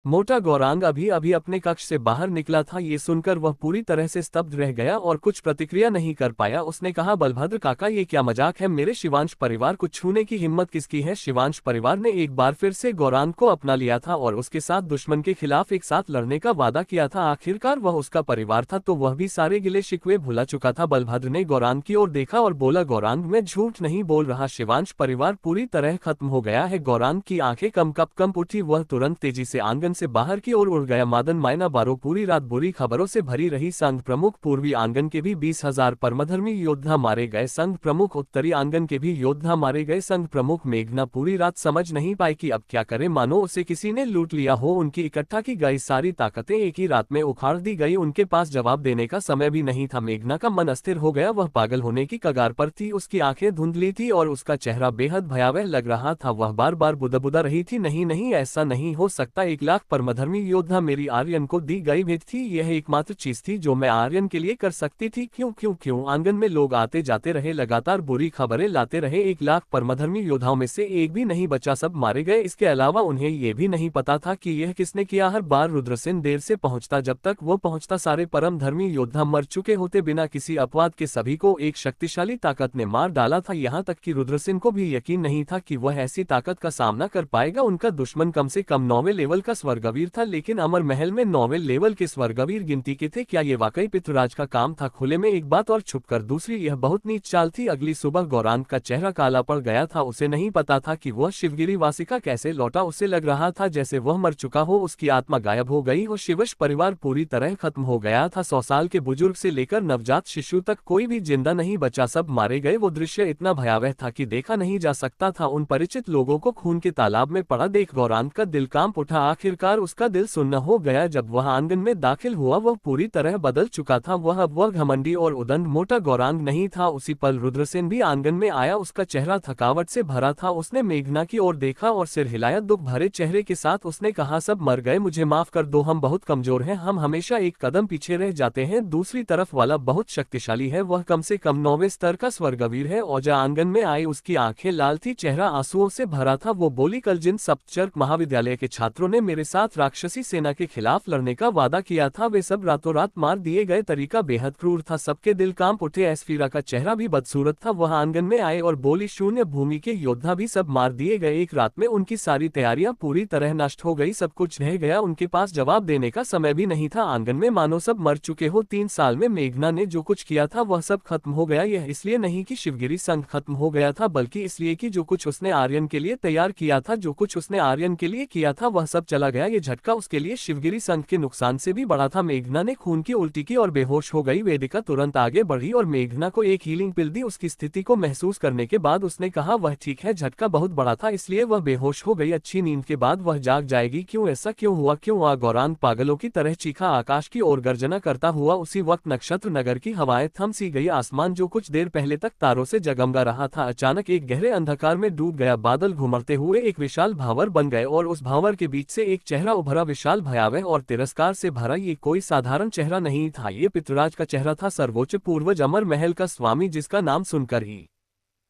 मोटा गौरांग अभी अभी अपने कक्ष से बाहर निकला था। ये सुनकर वह पूरी तरह से स्तब्ध रह गया और कुछ प्रतिक्रिया नहीं कर पाया। उसने कहा, बलभद्र काका, ये क्या मजाक है? मेरे शिवांश परिवार को छूने की हिम्मत किसकी है? शिवांश परिवार ने एक बार फिर से गौरांग को अपना लिया था और उसके साथ दुश्मन के खिलाफ एक साथ लड़ने का वादा किया था। आखिरकार वह उसका परिवार था तो वह भी सारे गिले शिकवे भुला चुका था। बलभद्र ने गौरांग की ओर देखा और बोला, गौरांग, मैं झूठ नहीं बोल रहा, शिवांश परिवार पूरी तरह खत्म हो गया है। गौरांग की आंखें कंप उठी। वह तुरंत तेजी से आंगन से बाहर की ओर उड़ गया। मादन मायना बारो, पूरी रात बुरी खबरों से भरी रही। संघ प्रमुख पूर्वी आंगन के भी 20,000 परमधर्मी योद्धा मारे गए। संघ प्रमुख उत्तरी आंगन के भी योद्धा मारे गए। संघ प्रमुख मेघना पूरी रात समझ नहीं पाई कि अब क्या करे, मानो उसे किसी ने लूट लिया हो। उनकी इकट्ठा की गई सारी ताकतें एक ही रात में उखाड़ दी गई। उनके पास जवाब देने का समय भी नहीं था। मेघना का मन अस्थिर हो गया, वह पागल होने की कगार पर थी। उसकी आंखें धुंधली थी और उसका चेहरा बेहद भयावह लग रहा था। वह बार बार बुदबुदा रही थी, नहीं नहीं, ऐसा नहीं हो सकता। 1 लाख परमधर्मी योद्धा मेरी आर्यन को दी गई भेंट थी, यह एकमात्र चीज थी जो मैं आर्यन के लिए कर सकती थी। क्यों क्यों क्यों? आंगन में लोग आते जाते रहे, लगातार बुरी खबरें लाते रहे। 1 लाख परमधर्मी योद्धाओं में से एक भी नहीं बचा, सब मारे गए। इसके अलावा उन्हें यह भी नहीं पता था कि यह किसने किया। हर बार रुद्रसेन देर से पहुंचता, जब तक वो पहुंचता सारे परम धर्मी योद्धा मर चुके होते। बिना किसी अपवाद के सभी को एक शक्तिशाली ताकत ने मार डाला था। यहाँ तक कि रुद्रसेन को भी यकीन नहीं था कि वह ऐसी ताकत का सामना कर पाएगा। उनका दुश्मन कम से कम 9वें लेवल का स्वर्गवीर था, लेकिन अमर महल में 9वें लेवल के स्वर्गवीर गिनती के थे। क्या ये वाकई पितृराज का काम था? खुले में एक बात और छुपकर दूसरी, यह बहुत नीच चाल थी। अगली सुबह गौरांग का चेहरा काला पड़ गया था। उसे नहीं पता था कि वह शिवगिरी वासिका कैसे लौटा। उसे लग रहा था जैसे वह मर चुका हो, उसकी आत्मा गायब हो गई हो। शिवश परिवार पूरी तरह खत्म हो गया था। 100 साल के बुजुर्ग से लेकर नवजात शिशु तक कोई भी जिंदा नहीं बचा, सब मारे गए। वो दृश्य इतना भयावह था कि देखा नहीं जा सकता था। उन परिचित लोगों को खून के तालाब में पड़ा देख गौरांग का दिल कांप उठा। आखिरकार उसका दिल सुन्न हो गया। जब वह आंगन में दाखिल हुआ, वह पूरी तरह बदल चुका था। अब वह घमंडी और उदंड मोटा गौरांग नहीं था। उसी पल रुद्रसेन भी आंगन में आया। उसका चेहरा थकावट से भरा था। उसने मेघना की ओर देखा और सिर हिलाया। दुख भरे चेहरे के साथ उसने कहा, सब मर गए, मुझे माफ कर दो, हम बहुत कमजोर हैं, हम हमेशा एक कदम पीछे रह जाते हैं। दूसरी तरफ वाला बहुत शक्तिशाली है, वह कम से कम 9वें स्तर का स्वर्गवीर है। औजा आंगन में आई, उसकी आंखें लाल थी, चेहरा आंसुओं से भरा था। वो बोली, कल जिन सप्तचर्क महाविद्यालय के छात्रों ने मेरे साथ राक्षसी सेना के खिलाफ लड़ने का वादा किया था, वे सब रातों रात मार दिए गए। तरीका बेहद क्रूर था, सबके दिल कांप उठे। एस्फीरा का चेहरा भी बदसूरत था। वह आंगन में आए और बोली, शून्य भूमि के योद्धा भी सब मार दिए गए। एक रात में उनकी सारी तैयारियां पूरी तरह नष्ट हो गई, सब कुछ रह गया। उनके पास जवाब देने का समय भी नहीं था। आंगन में मानो सब मर चुके हो। 3 साल में मेघना ने जो कुछ किया था वह सब खत्म हो गया। यह इसलिए नहीं कि शिवगिरी संघ खत्म हो गया था, बल्कि इसलिए कि जो कुछ उसने आर्यन के लिए तैयार किया था, जो कुछ उसने आर्यन के लिए किया था, वह सब चला गया। ये झटका उसके लिए शिवगिरी संघ के नुकसान से भी बड़ा था। मेघना ने खून की उल्टी की और बेहोश हो गई। वेदिका तुरंत आगे बढ़ी और मेघना को एक हीलिंग पिल दी। उसकी स्थिति को महसूस करने के बाद उसने कहा, वह ठीक है, झटका बहुत बड़ा था इसलिए वह बेहोश हो गई, अच्छी नींद के बाद वह जाग जाएगी। क्यों ऐसा क्यों हुआ? क्यों? गौरांग पागलों की तरह चीखा, आकाश की ओर गर्जना करता हुआ। उसी वक्त नक्षत्र नगर की हवाएं थम सी गई। आसमान जो कुछ देर पहले तक तारों से जगमगा रहा था, अचानक एक गहरे अंधकार में डूब गया। बादल घुमड़ते हुए एक विशाल भावर बन गए और उस भावर के बीच से एक चेहरा उभरा, विशाल, भयावह और तिरस्कार से भरा। ये कोई साधारण चेहरा नहीं था, ये पितृराज का चेहरा था, सर्वोच्च पूर्वज अमर महल का स्वामी, जिसका नाम सुनकर ही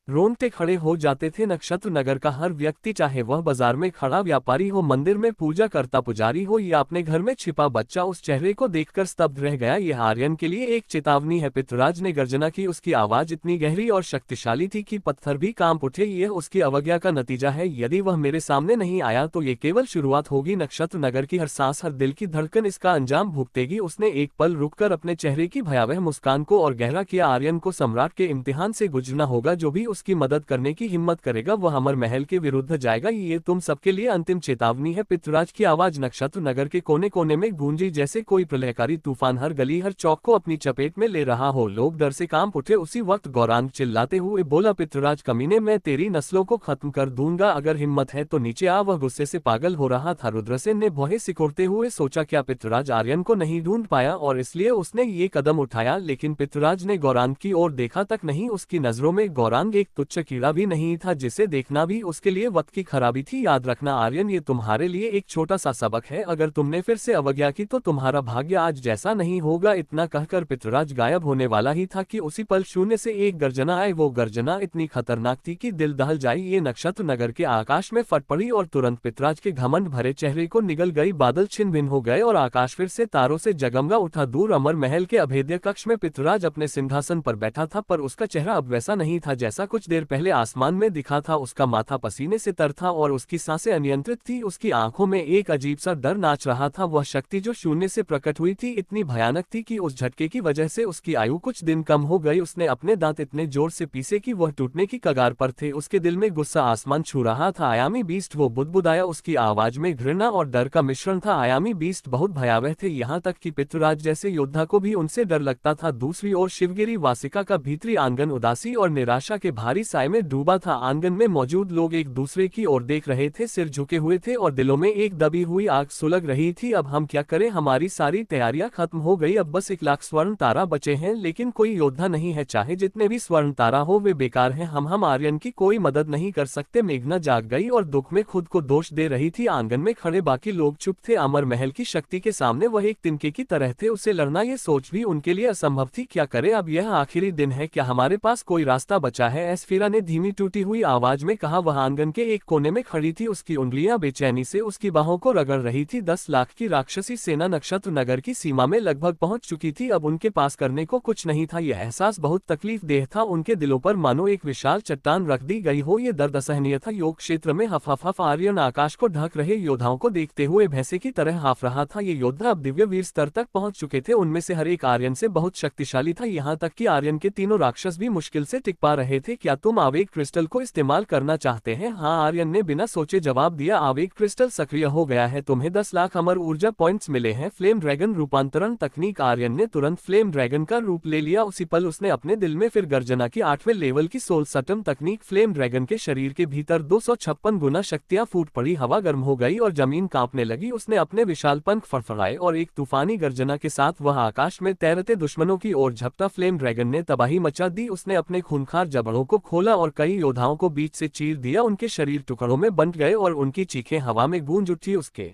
रोंगटे खड़े हो जाते थे नक्षत्र नगर का हर व्यक्ति, चाहे वह बाजार में खड़ा व्यापारी हो, मंदिर में पूजा करता पुजारी हो या अपने घर में छिपा बच्चा। उस चेहरे को देखकर स्तब्ध रह गया। यह आर्यन के लिए एक चेतावनी है। पितृराज ने गर्जना की। उसकी आवाज इतनी गहरी और शक्तिशाली थी कि पत्थर भी कांप उठे। यह उसकी अवज्ञा का नतीजा है। यदि वह मेरे सामने नहीं आया तो ये केवल शुरुआत होगी। नक्षत्र नगर की हर सांस, हर दिल की धड़कन इसका अंजाम भुगतेगी। उसने एक पल रुककर अपने चेहरे की भयावह मुस्कान को और गहरा किया। आर्यन को सम्राट के इम्तिहान से गुजरना होगा। जो भी उसकी मदद करने की हिम्मत करेगा वह अमर महल के विरुद्ध जाएगा। ये तुम सबके लिए अंतिम चेतावनी है। पितृराज की आवाज नक्षत्र नगर के कोने कोने में गूंजी जैसे कोई प्रलयकारी तूफान हर गली हर चौक को अपनी चपेट में ले रहा हो। लोग डर से कांप उठे। उसी वक्त गौरांग चिल्लाते हुए बोला, पितृराज कमीने, मैं तेरी नस्लों को खत्म कर दूंगा। अगर हिम्मत है तो नीचे आ। वह गुस्से से पागल हो रहा था। रुद्रसेन ने भौहें सिकोड़ते हुए सोचा, क्या पितृराज आर्यन को नहीं ढूंढ पाया और इसलिए उसने ये कदम उठाया? लेकिन पितृराज ने गौरांग की ओर देखा तक नहीं। उसकी नजरों में गौरांग एक तुच्छ कीड़ा भी नहीं था जिसे देखना भी उसके लिए वक्त की खराबी थी। याद रखना आर्यन, ये तुम्हारे लिए एक छोटा सा सबक है। अगर तुमने फिर से अवज्ञा की तो तुम्हारा भाग्य आज जैसा नहीं होगा। इतना कहकर पितृराज गायब होने वाला ही था कि उसी पल शून्य से एक गर्जना आई। वो गर्जना इतनी खतरनाक थी कि दिल दहल जाए। ये नक्षत्र नगर के आकाश में फट पड़ी और तुरंत पितृराज के घमंड भरे चेहरे को निगल गई। बादल छिन्न भिन्न हो गए और आकाश फिर से तारों से जगमगा उठा। दूर अमर महल के अभेद्य कक्ष में पितृराज अपने सिंहासन पर बैठा था, पर उसका चेहरा अब वैसा नहीं था जैसा कुछ देर पहले आसमान में दिखा था। उसका माथा पसीने से तर था और उसकी सांसें अनियंत्रित थी। उसकी आंखों में एक अजीब सा डर नाच रहा था। वह शक्ति जो शून्य से प्रकट हुई थी इतनी भयानक थी कि उस झटके की वजह से उसकी आयु कुछ दिन कम हो गई। उसने अपने दांत इतने जोर से पीसे कि वह टूटने की कगार पर थे। उसके दिल में गुस्सा आसमान छू रहा था। आयामी बीस्ट, वो बुदबुदाया। उसकी आवाज में घृणा और डर का मिश्रण था। आयामी बीस्ट बहुत भयावह थे, यहाँ तक कि पितृराज जैसे योद्धा को भी उनसे डर लगता था। दूसरी ओर शिवगिरी वासिका का भीतरी आंगन उदासी और निराशा के भारी साए में डूबा था। आंगन में मौजूद लोग एक दूसरे की ओर देख रहे थे, सिर झुके हुए थे और दिलों में एक दबी हुई आग सुलग रही थी। अब हम क्या करें? हमारी सारी तैयारियां खत्म हो गई। अब बस 1 लाख स्वर्ण तारा बचे हैं, लेकिन कोई योद्धा नहीं है। चाहे जितने भी स्वर्ण तारा हो वे बेकार हैं। हम आर्यन की कोई मदद नहीं कर सकते। मेघना जाग गई और दुख में खुद को दोष दे रही थी। आंगन में खड़े बाकी लोग चुप थे। अमर महल की शक्ति के सामने वह एक तिनके की तरह थे। उसे लड़ना ये सोच भी उनके लिए असंभव थी। क्या करे? अब यह आखिरी दिन है। क्या हमारे पास कोई रास्ता बचा है? एस्फिरा ने धीमी टूटी हुई आवाज में कहा। वह आंगन के एक कोने में खड़ी थी। उसकी उंगलियां बेचैनी से उसकी बाहों को रगड़ रही थी। 10 लाख की राक्षसी सेना नक्षत्र नगर की सीमा में लगभग पहुंच चुकी थी। अब उनके पास करने को कुछ नहीं था। यह एहसास बहुत तकलीफ देह था। उनके दिलों पर मानो एक विशाल चट्टान रख दी गई हो। ये दर्द असहनीय था। योग क्षेत्र में हफ आर्यन आकाश को ढक रहे योद्धाओं को देखते हुए भैंसे की तरह हाफ रहा था। ये योद्धा अब दिव्य वीर स्तर तक पहुंच चुके थे। उनमें से हर एक आर्यन से बहुत शक्तिशाली था, यहाँ तक कि आर्यन के तीनों राक्षस भी मुश्किल से टिक पा रहे थे। क्या तुम आवेग क्रिस्टल को इस्तेमाल करना चाहते हैं? हाँ, आर्यन ने बिना सोचे जवाब दिया। आवेग क्रिस्टल सक्रिय हो गया है। तुम्हें 10 लाख अमर ऊर्जा पॉइंट्स मिले हैं। फ्लेम ड्रैगन रूपांतरण तकनीक। आर्यन ने तुरंत फ्लेम ड्रैगन का रूप ले लिया। उसी पल उसने अपने दिल में फिर गर्जना की 8वें लेवल की सोल सटम तकनीक। फ्लेम ड्रैगन के शरीर के भीतर 256 गुना शक्तियां फूट पड़ी। हवा गर्म हो गई और जमीन कांपने लगी। उसने अपने विशाल पंख फड़फड़ाए और एक तूफानी गर्जना के साथ वह आकाश में तैरते दुश्मनों की ओर झपटा। फ्लेम ड्रैगन ने तबाही मचा दी। उसने अपने खूंखार जबड़ों को खोला और कई योद्धाओं को बीच से चीर दिया। उनके शरीर टुकड़ों में बंट गए और उनकी चीखें हवा में गूंज उठी। उसके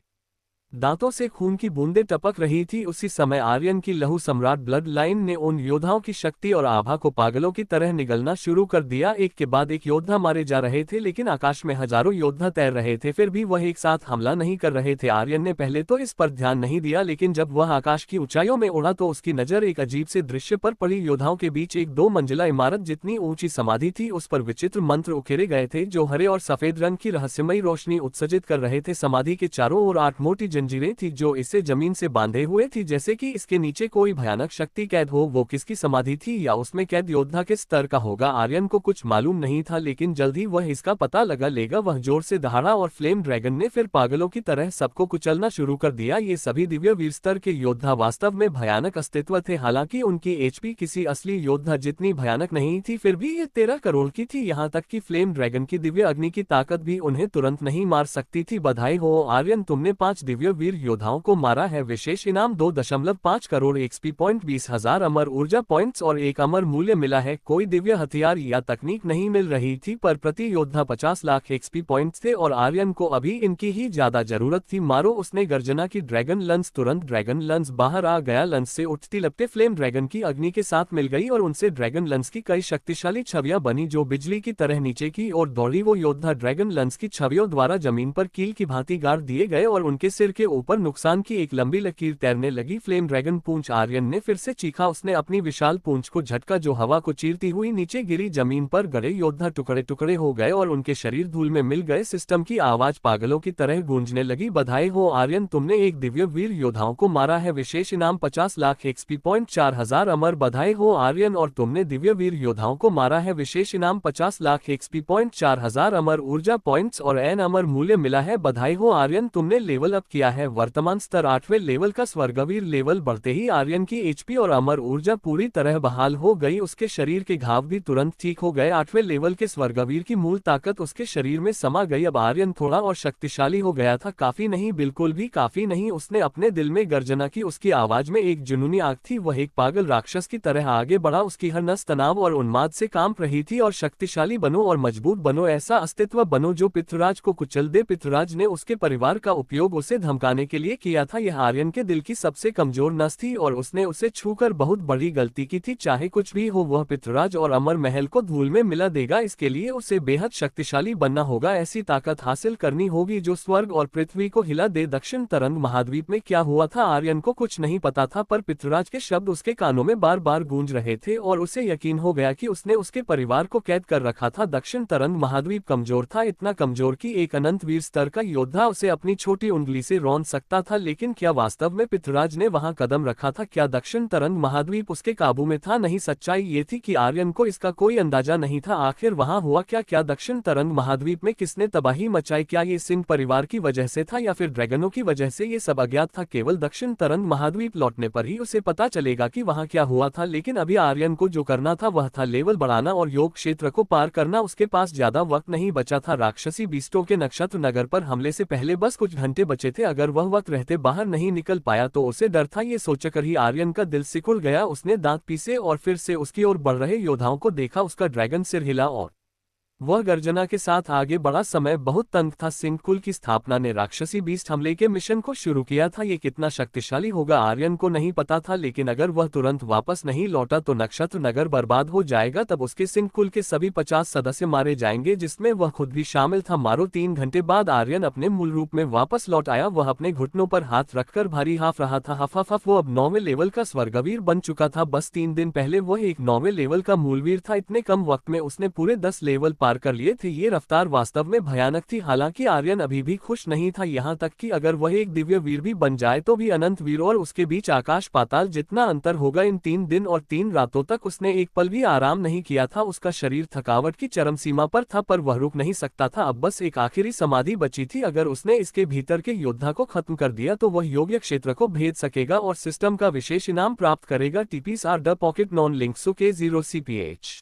दांतों से खून की बूंदें टपक रही थी। उसी समय आर्यन की लहू सम्राट ब्लड लाइन ने उन योद्धाओं की शक्ति और आभा को पागलों की तरह निगलना शुरू कर दिया। एक के बाद एक योद्धा मारे जा रहे थे, लेकिन आकाश में हजारों योद्धा तैर रहे थे, फिर भी वह एक साथ हमला नहीं कर रहे थे। आर्यन ने पहले तो इस पर ध्यान नहीं दिया, लेकिन जब वह आकाश की ऊंचाइयों में उड़ा तो उसकी नजर एक अजीब से दृश्य पर पड़ी। योद्धाओं के बीच एक 2 मंजिला इमारत जितनी ऊंची समाधि थी, उस पर विचित्र मंत्र उकेरे गए थे जो हरे और सफेद रंग की रहस्यमयी रोशनी उत्सर्जित कर रहे थे। समाधि के चारों ओर 8 मोटी जंजीरें थी जो इसे जमीन से बांधे हुए थी, जैसे कि इसके नीचे कोई भयानक शक्ति कैद हो। वो किसकी समाधि थी या उसमें कैद योद्धा के स्तर का होगा? आर्यन को कुछ मालूम नहीं था, लेकिन जल्द ही वह इसका पता लगा लेगा। वह जोर से दहाड़ा और फ्लेम ड्रैगन ने फिर पागलों की तरह सबको कुचलना शुरू कर दिया। ये सभी दिव्य वीर स्तर के योद्धा वास्तव में भयानक अस्तित्व थे। हालांकि उनकी एचपी किसी असली योद्धा जितनी भयानक नहीं थी, फिर भी ये 13 करोड़ की थी। यहाँ तक कि फ्लेम ड्रैगन की दिव्य अग्नि की ताकत भी उन्हें तुरंत नहीं मार सकती थी। बधाई हो आर्यन, तुमने 5 दिव्य दिव्य वीर योद्धाओं को मारा है। विशेष इनाम 2.5 करोड़ XP पॉइंट, 20,000 अमर ऊर्जा पॉइंट्स और 1 अमर मूल्य मिला है। कोई दिव्य हथियार या तकनीक नहीं मिल रही थी, पर प्रति योद्धा 50 लाख XP पॉइंट्स थे और आर्यन को अभी इनकी ही ज्यादा जरूरत थी। मारो, उसने गर्जना की। ड्रैगन लंस, तुरंत ड्रैगन लंस बाहर आ गया। लंस से उठती लपटे फ्लेम ड्रैगन की अग्नि के साथ मिल गई और उनसे ड्रैगन लंस की कई शक्तिशाली छवियां बनी जो बिजली की तरह नीचे की ओर दौड़ी। वो योद्धा ड्रैगन लंस की छवियों द्वारा जमीन पर कील की भांति गाड़ दिए गए और उनके सिर के ऊपर नुकसान की एक लंबी लकीर तैरने लगी। फ्लेम ड्रैगन पूंछ। आर्यन ने फिर से चीखा। उसने अपनी विशाल पूंछ को झटका जो हवा को चीरती हुई नीचे गिरी। जमीन पर गड़े योद्धा टुकड़े टुकड़े हो गए और उनके शरीर धूल में मिल गए। सिस्टम की आवाज पागलों की तरह गूंजने लगी। बधाई हो आर्यन, तुमने एक दिव्य वीर योद्धाओं को मारा है। विशेष इनाम 50 लाख XP पॉइंट, 4,000 अमर। बधाई हो आर्यन, और तुमने दिव्य वीर योद्धाओं को मारा है। विशेष इनाम 50 लाख XP पॉइंट, 4,000 अमर ऊर्जा पॉइंट्स और N अमर मूल्य मिला है। बधाई हो आर्यन, तुमने लेवल अप किया है। वर्तमान स्तर 8वें लेवल का। स्वर्गवीर लेवल बढ़ते ही आर्यन की HP और अमर ऊर्जा पूरी तरह बहाल हो गई। उसके शरीर के घाव भी तुरंत ठीक हो गए। 8वें लेवल के स्वर्गवीर की मूल ताकत उसके शरीर में समा गई। अब आर्यन थोड़ा और शक्तिशाली हो गया था। काफी नहीं, बिल्कुल भी काफी नहीं। उसने अपने दिल में गर्जना की। उसकी आवाज में एक जुनूनी आग थी। वह एक पागल राक्षस की तरह आगे बढ़ा। उसकी हर नस तनाव और उन्माद से कांप रही थी। और शक्तिशाली बनो और मजबूत बनो, ऐसा अस्तित्व बनो जो पितृराज को कुचल दे। पितृराज ने उसके परिवार का उपयोग उसे धमकाने के लिए किया था। यह आर्यन के दिल की सबसे कमजोर नस थी और उसने उसे छूकर बहुत बड़ी गलती की थी। चाहे कुछ भी हो, वह पितृराज और अमर महल को धूल में मिला देगा। इसके लिए उसे बेहद शक्तिशाली बनना होगा। ऐसी ताकत हासिल करनी होगी जो स्वर्ग और पृथ्वी को हिला दे। दक्षिण तरंग महाद्वीप में क्या हुआ था आर्यन को कुछ नहीं पता था, पर पितृराज के शब्द उसके कानों में बार बार गूंज रहे थे और उसे यकीन हो गया कि उसने उसके परिवार को कैद कर रखा था। दक्षिण तरंग महाद्वीप कमजोर था, इतना कमजोर कि एक अनंत वीर स्तर का योद्धा उसे अपनी छोटी उंगली से रौंद सकता था। लेकिन क्या वास्तव में पितृराज ने वहां कदम रखा था? क्या दक्षिण तरंग महाद्वीप उसके काबू में था? नहीं, सच्चाई ये थी कि आर्यन को इसका कोई अंदाजा नहीं था। आखिर वहां हुआ क्या? क्या दक्षिण तरंग महाद्वीप में किसने तबाही मचाई? क्या ये सिंह परिवार की वजह से था या फिर ड्रैगनों की वजह से? ये सब अज्ञात था। केवल दक्षिण तरंग महाद्वीप लौटने पर ही उसे पता चलेगा कि वहां क्या हुआ था। लेकिन अभी आर्यन को जो करना था वह था लेवल बढ़ाना और योग क्षेत्र को पार करना। उसके पास ज्यादा वक्त नहीं बचा था। राक्षसी बीस्टों के नक्षत्र नगर पर हमले से पहले बस कुछ घंटे बचे थे। अगर वह वक्त रहते बाहर नहीं निकल पाया तो उसे डर था। ये सोचकर ही आर्यन का दिल सिकुड़ गया। उसने दांत पीसे और फिर से उसकी ओर बढ़ रहे योद्धाओं को देखा। उसका ड्रैगन सिर हिला और वह गर्जना के साथ आगे बढ़ा। समय बहुत तंग था। सिंह कुल की स्थापना ने राक्षसी बीस्ट हमले के मिशन को शुरू किया था। ये कितना शक्तिशाली होगा आर्यन को नहीं पता था, लेकिन अगर वह तुरंत वापस नहीं लौटा तो नक्षत्र नगर बर्बाद हो जाएगा। तब उसके सिंह कुल के सभी 50 सदस्य मारे जाएंगे, जिसमें वह खुद भी शामिल था। मारो 3 घंटे बाद आर्यन अपने मूल रूप में वापस लौट आया। वह अपने घुटनों पर हाथ रखकर भारी हाफ रहा था। हफ वो अब 9वें लेवल का स्वर्गवीर बन चुका था। बस 3 दिन पहले वह एक 9वें लेवल का मूलवीर था। इतने कम वक्त में उसने पूरे 10 लेवल पार कर लिए थे। ये रफ्तार वास्तव में भयानक थी। हालांकि आर्यन अभी भी खुश नहीं था, यहाँ तक कि अगर वह एक दिव्य वीर भी बन जाए तो भी अनंत वीर और उसके बीच आकाश पाताल जितना अंतर होगा। इन 3 दिन और 3 रातों तक उसने एक पल भी आराम नहीं किया था। उसका शरीर थकावट की चरम सीमा पर था, पर वह रुक नहीं सकता था। अब बस एक आखिरी समाधि बची थी। अगर उसने इसके भीतर के योद्धा को खत्म कर दिया तो वह योग्य क्षेत्र को भेद सकेगा और सिस्टम का विशेष इनाम प्राप्त करेगा। टीपीस आर द पॉकेट नॉन लिंक्सो के 0 CPH।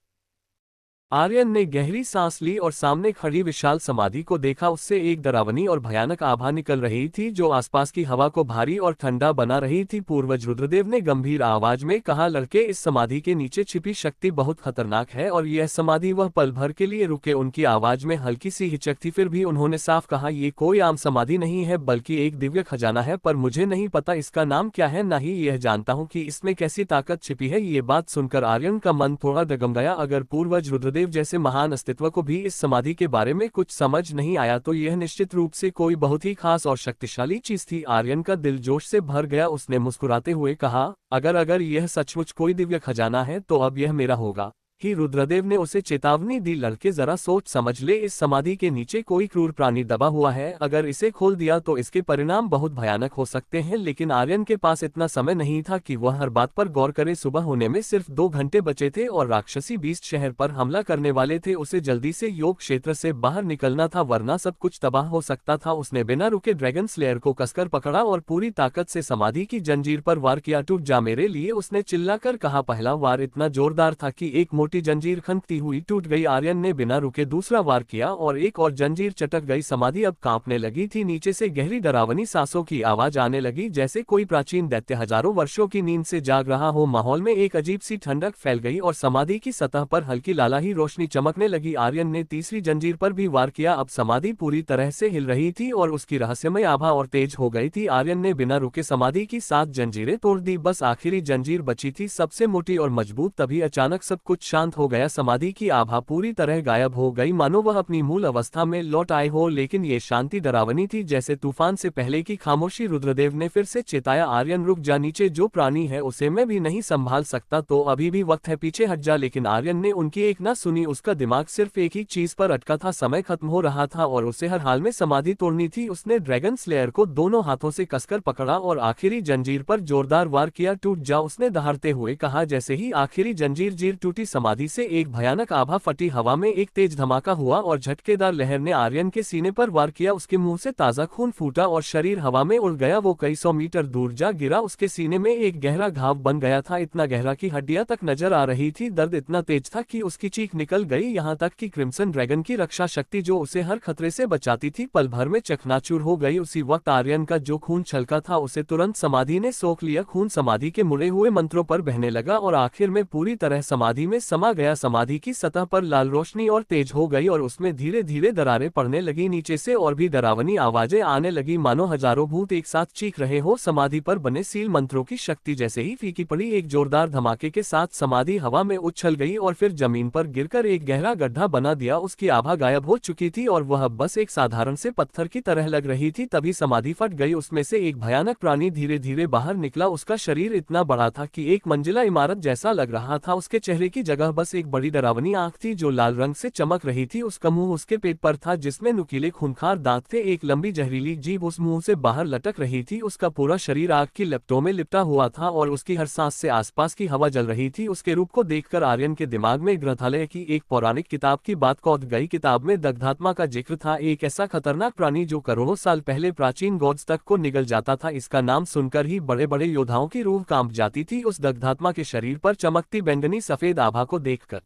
आर्यन ने गहरी सांस ली और सामने खड़ी विशाल समाधि को देखा। उससे एक डरावनी और भयानक आभा निकल रही थी जो आसपास की हवा को भारी और ठंडा बना रही थी। पूर्वज रुद्रदेव ने गंभीर आवाज में कहा, लड़के, इस समाधि के नीचे छिपी शक्ति बहुत खतरनाक है और यह समाधि। वह पल भर के लिए रुके। उनकी आवाज में हल्की सी हिचक थी, फिर भी उन्होंने साफ कहा, ये कोई आम समाधि नहीं है बल्कि एक दिव्य खजाना है, पर मुझे नहीं पता इसका नाम क्या है, न ही यह जानता हूँ कि इसमें कैसी ताकत छिपी है। ये बात सुनकर आर्यन का मन थोड़ा डगम गया। अगर पूर्वज रुद्रदेव जैसे महान अस्तित्व को भी इस समाधि के बारे में कुछ समझ नहीं आया तो यह निश्चित रूप से कोई बहुत ही खास और शक्तिशाली चीज थी। आर्यन का दिल जोश से भर गया। उसने मुस्कुराते हुए कहा, अगर यह सचमुच कोई दिव्य खजाना है तो अब यह मेरा होगा। ही रुद्रदेव ने उसे चेतावनी दी, लड़के जरा सोच समझ ले, इस समाधि के नीचे कोई क्रूर प्राणी दबा हुआ है। अगर इसे खोल दिया तो इसके परिणाम बहुत भयानक हो सकते हैं। लेकिन आर्यन के पास इतना समय नहीं था कि वह हर बात पर गौर करे। सुबह होने में सिर्फ 2 घंटे बचे थे और राक्षसी बीस्ट शहर पर हमला करने वाले थे। उसे जल्दी से योग क्षेत्र से बाहर निकलना था, वरना सब कुछ तबाह हो सकता था। उसने बिना रुके ड्रैगन स्लेयर को कसकर पकड़ा और पूरी ताकत से समाधि की जंजीर पर वार किया। टूट जा मेरे लिए, उसने चिल्लाकर कहा। पहला वार इतना जोरदार था कि एक मोटी जंजीर खनकती हुई टूट गई। आर्यन ने बिना रुके दूसरा वार किया और एक और जंजीर चटक गई। समाधि अब कांपने लगी थी। नीचे से गहरी डरावनी सांसों की आवाज आने लगी, जैसे कोई प्राचीन दैत्य हजारों वर्षों की नींद से जाग रहा हो। माहौल में एक अजीब सी ठंडक फैल गई और समाधि की सतह पर हल्की लालाही रोशनी चमकने लगी। आर्यन ने तीसरी जंजीर पर भी वार किया। अब समाधि पूरी तरह से हिल रही थी और उसकी रहस्यमय आभा और तेज हो गई थी। आर्यन ने बिना रुके समाधि की 7 जंजीरें तोड़ दी। बस आखिरी जंजीर बची थी, सबसे मोटी और मजबूत। तभी अचानक सब कुछ शांत हो गया। समाधि की आभा पूरी तरह गायब हो गई, मानो वह अपनी मूल अवस्था में लौट आए हो। लेकिन ये शांति डरावनी थी, जैसे तूफान से पहले की खामोशी। रुद्रदेव ने फिर से चेताया, आर्यन रुक जा, नीचे जो प्राणी है उसे मैं भी नहीं संभाल सकता, तो अभी भी वक्त है, पीछे हट जा। लेकिन आर्यन ने उनकी एक ना सुनी। उसका दिमाग सिर्फ एक ही चीज पर अटका था, समय खत्म हो रहा था और उसे हर हाल में समाधि तोड़नी थी। उसने ड्रैगन स्लेयर को दोनों हाथों से कसकर पकड़ा और आखिरी जंजीर पर जोरदार वार किया। टूट जा, उसने दहाड़ते हुए कहा। जैसे ही आखिरी जंजीर टूटी, समाधि से एक भयानक आभा फटी। हवा में एक तेज धमाका हुआ और झटकेदार लहर ने आर्यन के सीने पर वार किया। उसके मुंह से ताजा खून फूटा और शरीर हवा में उड़ गया। वो कई 100 मीटर दूर जा गिरा। उसके सीने में एक गहरा घाव बन गया था, इतना गहरा कि हड्डियां तक नजर आ रही थी। दर्द इतना तेज था कि उसकी चीख निकल गई। यहाँ तक कि क्रिम्सन ड्रैगन की रक्षा शक्ति, जो उसे हर खतरे से बचाती थी, पल भर में चकनाचूर हो गई। उसी वक्त आर्यन का जो खून छलका था, उसे तुरंत समाधि ने सोख लिया। खून समाधि के मुड़े हुए मंत्रों पर बहने लगा और आखिर में पूरी तरह समाधि में समा गया। समाधि की सतह पर लाल रोशनी और तेज हो गई और उसमें धीरे धीरे दरारें पड़ने लगी। नीचे से और भी डरावनी आवाजें आने लगी, मानो हजारों भूत एक साथ चीख रहे हो। समाधि पर बने सील मंत्रों की शक्ति जैसे ही फीकी पड़ी, एक जोरदार धमाके के साथ समाधि हवा में उछल गई और फिर जमीन पर गिरकर एक गहरा गड्ढा बना दिया। उसकी आभा गायब हो चुकी थी और वह बस एक साधारण से पत्थर की तरह लग रही थी। तभी समाधि फट गई। उसमें से एक भयानक प्राणी धीरे धीरे बाहर निकला। उसका शरीर इतना बड़ा था कि एक मंजिला इमारत जैसा लग रहा था। उसके चेहरे की जगह बस एक बड़ी डरावनी आंख थी जो लाल रंग से चमक रही थी। उसका मुंह उसके पेट पर था, जिसमें नुकीले खूंखार दांत थे। एक लंबी जहरीली जीभ उस मुंह से बाहर लटक रही थी। उसका पूरा शरीर आग की लपटों में लिपटा हुआ था और उसकी हर सांस से आसपास की हवा जल रही थी। उसके रूप को देखकर आर्यन के दिमाग में ग्रंथालय की एक पौराणिक किताब की बात कौंध गई। किताब में दग्धात्मा का जिक्र था, एक ऐसा खतरनाक प्राणी जो करोड़ों साल पहले प्राचीन गॉड्स तक को निगल जाता था। इसका नाम सुनकर ही बड़े बड़े योद्धाओं की रूह कांप जाती थी। उस दग्धात्मा के शरीर पर चमकती बैंगनी सफेद आभा को देखकर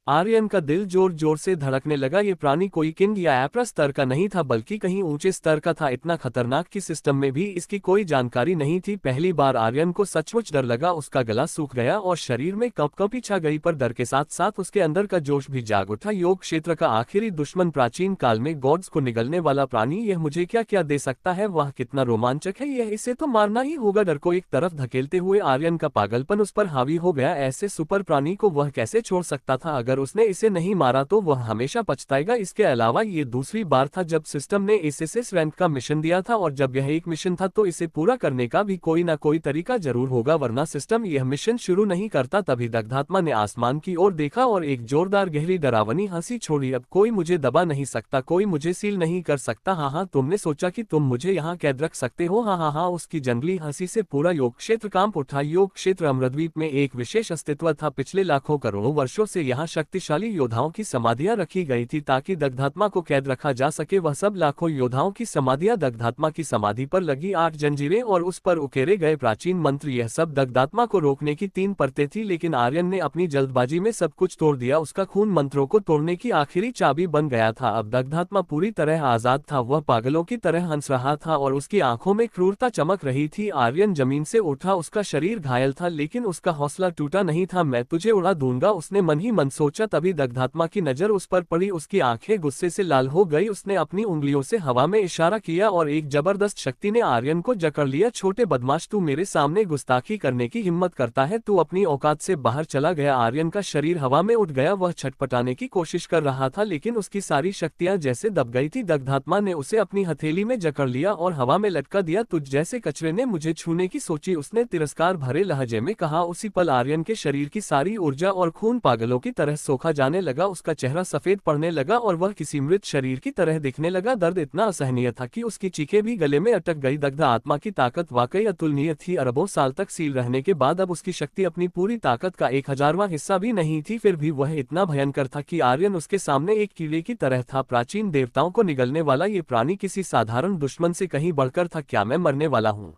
आर्यन का दिल जोर जोर से धड़कने लगा। ये प्राणी कोई किंग या एप्रा स्तर का नहीं था, बल्कि कहीं ऊंचे स्तर का था। इतना खतरनाक कि सिस्टम में भी इसकी कोई जानकारी नहीं थी। पहली बार आर्यन को सचमुच डर लगा। उसका गला सूख गया और शरीर में कंपकंपी छा गई, पर डर के साथ साथ उसके अंदर का जोश भी जाग उठा। योग क्षेत्र का आखिरी दुश्मन, प्राचीन काल में गॉड्स को निगलने वाला प्राणी, यह मुझे क्या क्या दे सकता है? वह कितना रोमांचक है! यह इसे तो मारना ही होगा। डर को एक तरफ धकेलते हुए आर्यन का पागलपन उस पर हावी हो गया। ऐसे सुपर प्राणी को वह कैसे छोड़ सकता था? अगर उसने इसे नहीं मारा तो वह हमेशा पछताएगा। इसके अलावा ये दूसरी बार था जब सिस्टम ने इसे रैंक का मिशन दिया था, और जब यह एक मिशन था तो इसे पूरा करने का भी कोई ना कोई तरीका जरूर होगा, वरना सिस्टम यह मिशन शुरू नहीं करता। तभी दग्धात्मा ने आसमान की ओर देखा और एक जोरदार गहरी डरावनी हंसी छोड़ी। अब कोई मुझे दबा नहीं सकता, कोई मुझे सील नहीं कर सकता। हाँ हाँ, तुमने सोचा कि तुम मुझे यहाँ कैद रख सकते हो? हाँ हाँ हाँ। उसकी जंगली हंसी से पूरा योग क्षेत्र कांप उठा। योग क्षेत्र अमरद्वीप में एक विशेष अस्तित्व था। पिछले लाखों करोड़ों वर्षों से यहाँ शक्तिशाली योद्धाओं की समाधियां रखी गई थी ताकि दग्धात्मा को कैद रखा जा सके। वह सब लाखों योद्धाओं की समाधियां दग्धात्मा की समाधि पर लगी 8 जंजीरें और उस पर उकेरे गए प्राचीन मंत्र, यह सब दग्धात्मा को रोकने की 3 परतें थी। लेकिन आर्यन ने अपनी जल्दबाजी में सब कुछ तोड़ दिया। उसका खून मंत्रों को तोड़ने की आखिरी चाबी बन गया था। अब दग्धात्मा पूरी तरह आजाद था। वह पागलों की तरह हंस रहा था और उसकी आंखों में क्रूरता चमक रही थी। आर्यन जमीन से उठा। उसका शरीर घायल था लेकिन उसका हौसला टूटा नहीं था। मैं तुझे उड़ा दूंगा, उसने मन ही मन सोचा। तभी दग्धात्मा की नजर उस पर पड़ी। उसकी आंखें गुस्से से लाल हो गई। उसने अपनी उंगलियों से हवा में इशारा किया और एक जबरदस्त शक्ति ने आर्यन को जकड़ लिया। छोटे बदमाश, तू मेरे सामने गुस्ताखी करने की हिम्मत करता है? तू अपनी औकात से बाहर चला गया। आर्यन का शरीर हवा में उठ गया। वह छटपटाने की कोशिश कर रहा था लेकिन उसकी सारी शक्तियां जैसे दब गई थी। दग्धात्मा ने उसे अपनी हथेली में जकड़ लिया और हवा में लटका दिया। तुझ जैसे कचरे ने मुझे छूने की सोची, उसने तिरस्कार भरे लहजे में कहा। उसी पल आर्यन के शरीर की सारी ऊर्जा और खून पागलों की तरह सोखा जाने लगा। उसका चेहरा सफेद पड़ने लगा और वह किसी मृत शरीर की तरह दिखने लगा। दर्द इतना असहनीय था कि उसकी चीखें भी गले में अटक गई। दग्ध आत्मा की ताकत वाकई अतुलनीय थी। अरबों साल तक सील रहने के बाद अब उसकी शक्ति अपनी पूरी ताकत का 1000वां हिस्सा भी नहीं थी। फिर भी वह इतना भयंकर था कि आर्यन उसके सामने एक कीड़े की तरह था। प्राचीन देवताओं को निगलने वाला ये प्राणी किसी साधारण दुश्मन से कहीं बढ़कर था। क्या मैं मरने वाला हूँ?